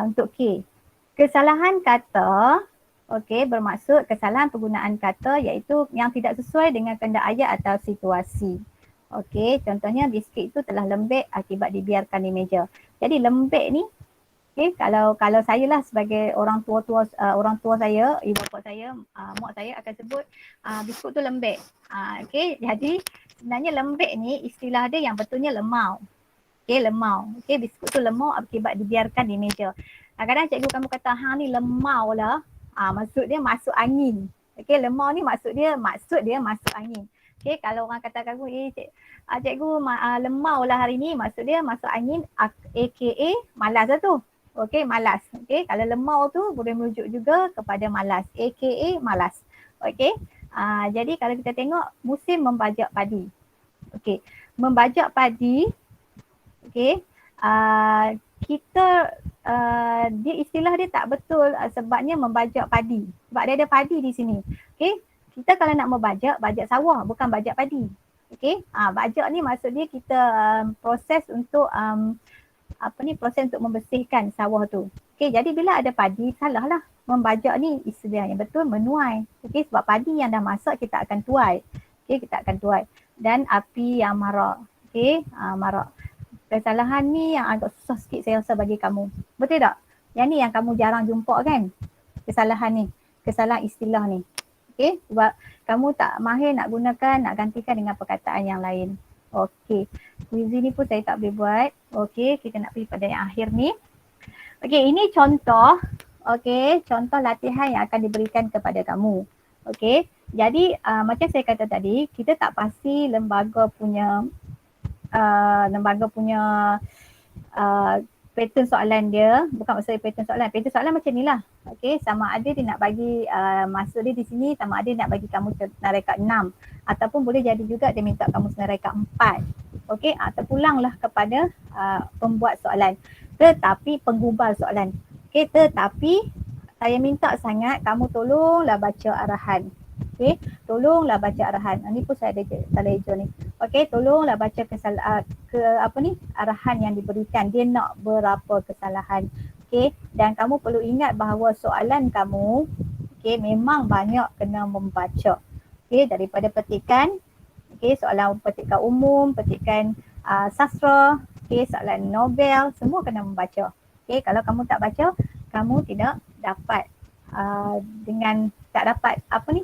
untuk K. Kesalahan kata, okey, bermaksud kesalahan penggunaan kata iaitu yang tidak sesuai dengan kehendak ayat atau situasi. Okey, contohnya biskit itu telah lembek akibat dibiarkan di meja. Jadi lembek ni, okey, kalau saya lah sebagai orang tua saya, ibu bapa saya, mak saya akan sebut biskut tu lembek. Okey, jadi sebenarnya lembek ni istilah dia yang betulnya lemau. Okey, lemau. Okey, biskut tu lemau akibat dibiarkan di meja. Kadang-kadang cikgu kamu kata hang ni lemau lah. Maksud dia masuk angin. Okey, lemau ni maksud dia masuk angin. Okey, kalau orang kata kamu, cikgu lemau lah hari ni, maksud dia masuk angin, aka malas lah tu. Okey, malas. Okey, kalau lemau tu boleh merujuk juga kepada malas, aka malas. Okey, jadi kalau kita tengok musim membajak padi. Okey, membajak padi, okey, kita dia istilah dia tak betul sebabnya membajak padi. Sebab dia ada padi di sini. Okey, kita kalau nak membajak, bajak sawah bukan bajak padi. Okey, bajak ni maksud dia kita proses untuk proses untuk membersihkan sawah tu. Okey, jadi bila ada padi, salahlah. Membajak ni istilah yang betul menuai. Okey, sebab padi yang dah masak kita akan tuai. Okey, kita akan tuai. Dan api yang marak. Okey, marak. Kesalahan ni yang agak susah sikit saya rasa bagi kamu. Betul tak? Yang ni yang kamu jarang jumpa kan? Kesalahan ni. Kesalahan istilah ni. Okey, sebab kamu tak mahir nak gunakan, nak gantikan dengan perkataan yang lain. Okey, quiz ni pun saya tak boleh buat. Okey, kita nak pergi pada yang akhir ni. Okey, ini contoh. Okey, contoh latihan yang akan diberikan kepada kamu. Okey, jadi macam saya kata tadi, kita tak pasti lembaga punya pattern soalan dia, bukan maksudnya pattern soalan macam ni lah. Okey, sama ada dia nak bagi maksud dia di sini, sama ada dia nak bagi kamu senarai kat 6 ataupun boleh jadi juga dia minta kamu senarai kat 4. Okey, terpulanglah kepada pembuat soalan tetapi penggubal soalan. Okey, tetapi saya minta sangat kamu tolonglah baca arahan. Okey, tolonglah baca arahan. Ni pun saya ada tanda hijau ni. Okey, tolonglah baca arahan yang diberikan. Dia nak berapa kesalahan. Okey, dan kamu perlu ingat bahawa soalan kamu okey memang banyak kena membaca. Okey, daripada petikan, okey, soalan petikan umum, petikan sastra, okey, soalan novel, semua kena membaca. Okey, kalau kamu tak baca, kamu tidak dapat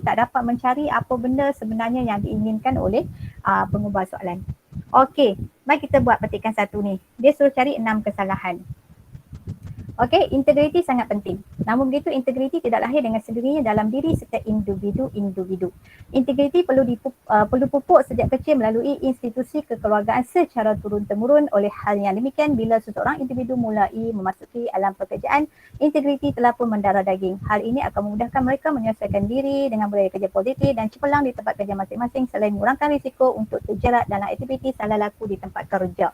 tak dapat mencari apa benda sebenarnya yang diinginkan oleh pengubah soalan. Okey, mari kita buat petikan satu ni. Dia suruh cari 6 kesalahan. Okey, integriti sangat penting. Namun begitu, integriti tidak lahir dengan sendirinya dalam diri setiap individu. Integriti perlu pupuk sejak kecil melalui institusi kekeluargaan secara turun-temurun. Oleh hal yang demikian, bila seseorang individu mulai memasuki alam pekerjaan, integriti telah pun mendarah daging. Hal ini akan memudahkan mereka menyesuaikan diri dengan budaya kerja positif dan cemerlang di tempat kerja masing-masing selain mengurangkan risiko untuk terjerat dalam aktiviti salah laku di tempat kerja.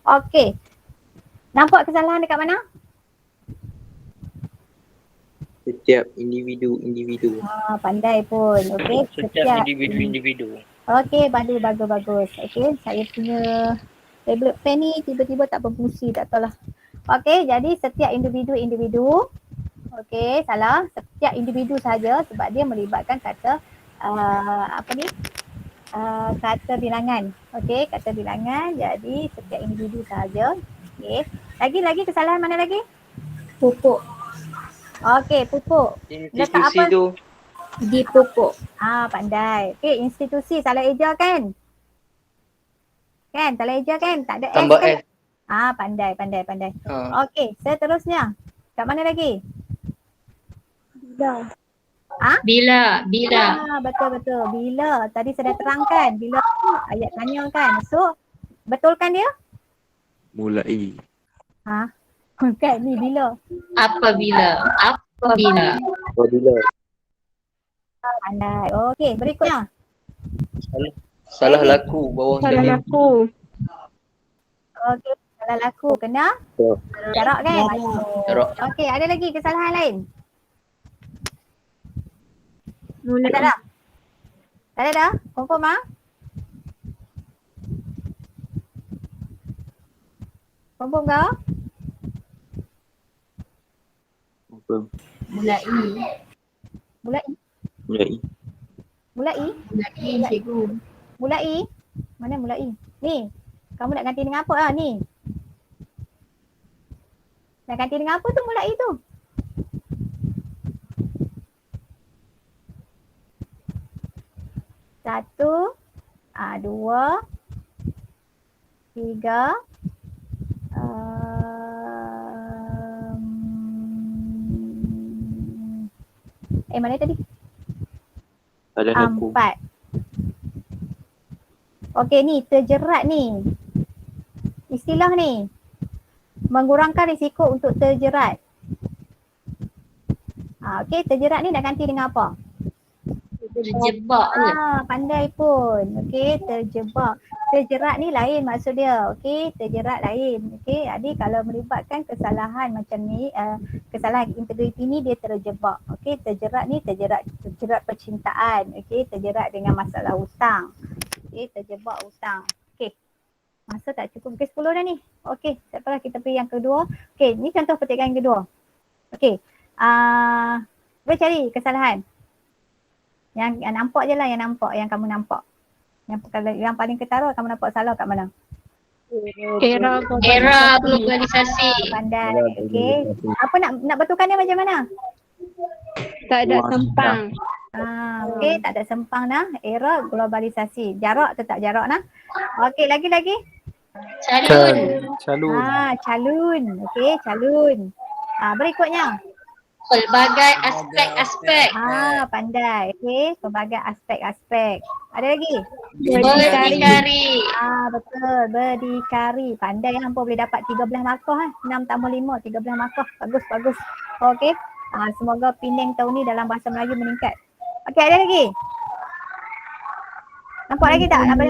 Okey, nampak kesalahan dekat mana? Setiap individu. Pandai pun. Okey, Setiap individu. Okey, bagus. Okey, saya punya tablet pen ni tiba-tiba tak berfungsi, tak tahulah. Okey, jadi setiap individu. Okey, salah. Setiap individu saja sebab dia melibatkan kata kata bilangan. Okey, kata bilangan. Jadi setiap individu saja. Okey. Lagi kesalahan mana lagi? Pupuk. Okey, pupuk. Letak Institusi apa? tu. Dipupuk. Pandai. Okey, institusi salah eja kan? Kan? Teleja kan? Tak ada S Tambah kan? S. Pandai. Ha. Okey, seterusnya. Kat mana lagi? Bila. Betul. Bila. Tadi saya dah terangkan. Bila tu ayat tanya kan. So, betulkan dia? Mulai. Kan ni bila. Apabila. Apabila. Pandai. Okey, berikutnya. Salah laku bawang Salah senyum. aku. Okey, salah laku. Kena Ya. jarak kan? Jarak. Okey, ada lagi kesalahan lain? Mulai. Tak ada dah? Tak ada dah? Confirm Confirm kau? Confirm. Mulai. Mulai. Cikgu. Mulai? Mana mulai? Ni. Kamu nak ganti dengan apa ni? Nak ganti dengan apa tu mulai tu? Satu, dua, tiga, mana tadi? Salah laku. 4. Okey ni terjerat ni. Istilah ni. Mengurangkan risiko untuk terjerat. Okey, terjerat ni nak ganti dengan apa? Terjebak ke? Pandai pun. Okey, terjebak. Terjerat ni lain maksud dia. Okey, terjerat lain. Okey, jadi kalau melibatkan kesalahan macam ni, kesalahan integriti ni dia terjebak. Okey, terjerat ni terjerat percintaan. Okey, terjerat dengan masalah hutang. Okey, terjebak hutang. Okey. Masa tak cukup. Okey, 10 dah ni. Okey, setelah kita pergi yang kedua. Okey, ni contoh petikan yang kedua. Okey. Boleh cari kesalahan. Yang nampak je lah, yang kamu nampak. Yang paling ketara kamu nampak salah kat mana? Era Globalisasi. Pandai. Okey. Apa nak betulkan dia macam mana? tak ada sempang. Okey, tak ada sempang dah. Era globalisasi. Jarak tetap jarak nah. Okey, lagi. Calon. Calon. Okey, calon. Berikutnya. Pelbagai aspek-aspek. Pandai. Okey, pelbagai aspek-aspek. Ada lagi? Berdikari. Betul. Berdikari. Pandai hampa boleh dapat 13 markah 6 tambah 5, 13 markah. Bagus. Okey. Semoga Penang tahun ni dalam bahasa Melayu meningkat. Okey, ada lagi? Nampak lagi tak? Nampak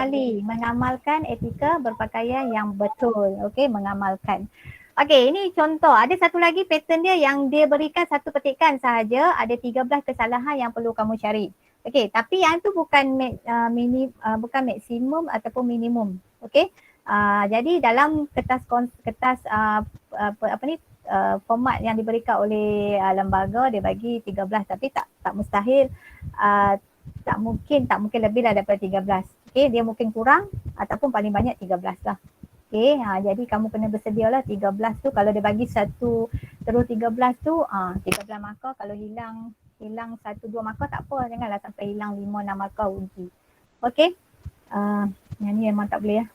lagi? Mengamalkan etika berpakaian yang betul. Okey, mengamalkan. Okey, ini contoh. Ada satu lagi pattern dia yang dia berikan satu petikan sahaja. Ada 13 kesalahan yang perlu kamu cari. Okey, tapi yang tu bukan bukan maksimum ataupun minimum. Okey. Jadi dalam kertas format yang diberikan oleh lembaga dia bagi 13 tapi tak mustahil tak mungkin lebih lah daripada 13. Okey, dia mungkin kurang ataupun paling banyak 13 lah. Okey, jadi kamu kena bersedialah 13 tu. Kalau dia bagi satu terus 13 tu 13 markah. Kalau hilang 1-2 markah tak apa, janganlah sampai hilang 5-6 markah rugi. Okey. Yang ni memang tak boleh ya.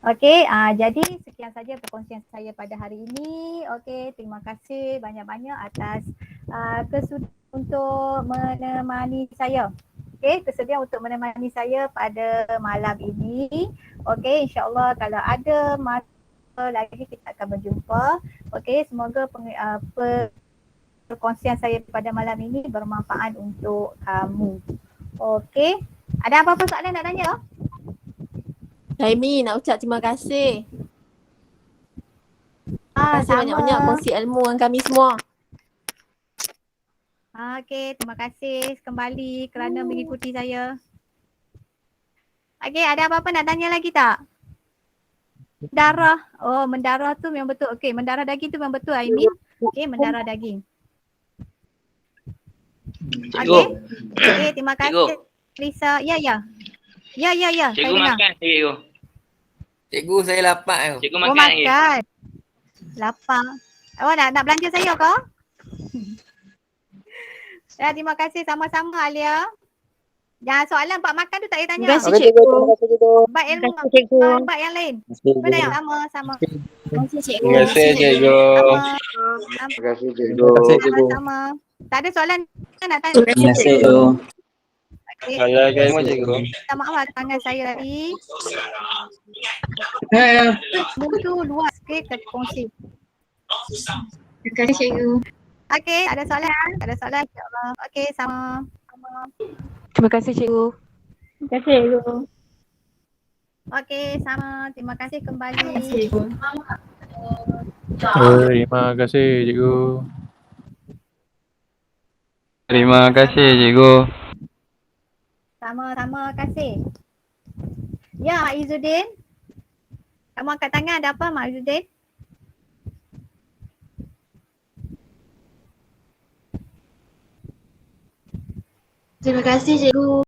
Okey, jadi sekian saja perkongsian saya pada hari ini. Okey, terima kasih banyak-banyak atas kesudian untuk menemani saya. Okey, tersedia untuk menemani saya pada malam ini. Okey, insyaAllah kalau ada masa lagi kita akan berjumpa. Okey, semoga perkongsian saya pada malam ini bermanfaat untuk kamu. Okey, ada apa-apa soalan nak tanya? Amy nak ucap terima kasih. Terima kasih Sama. banyak-banyak kongsi ilmu dengan kami semua. Okey, terima kasih kembali kerana mengikuti saya. Okey, ada apa-apa nak tanya lagi tak? Darah. Oh, mendarah tu memang betul. Okey, mendarah daging tu memang betul, Aimin. Okey, mendarah daging. Okey. Okey, terima kasih. Lisa. Ya. Saya Cikgu dengar. makan cikgu. Cikgu saya lapar tu. Cikgu makan lagi. Makan. Lapar. Oh, nak belanja saya ke? Ya, terima kasih sama-sama Alia. Ya, soalan Pak makan tu tak payah tanya. Terima kasih cikgu. Baik ilmu Terima kasih, cikgu. baik yang lain. Cikgu. Mana yang sama. Terima kasih cikgu. Terima kasih cikgu. Sama. Terima kasih Terima kasih cikgu. Sama. Tak ada soalan nak tanya. Terima kasih cikgu. Okey. Terima kasih cikgu. Minta maaf lah tangan saya tadi. Ya. Buku tu luas sikit ke kongsi. Terima kasih, cikgu. Okey, ada soalan? Tak ada soalan insya-Allah. Okey, sama. Terima kasih cikgu. Terima kasih, cikgu. Okey, sama. Terima kasih kembali. Terima kasih cikgu. Terima kasih cikgu. Sama-sama kasih. Ya, Mak Izzuddin. Kamu angkat tangan ada apa Mak Izzuddin? Terima kasih cikgu.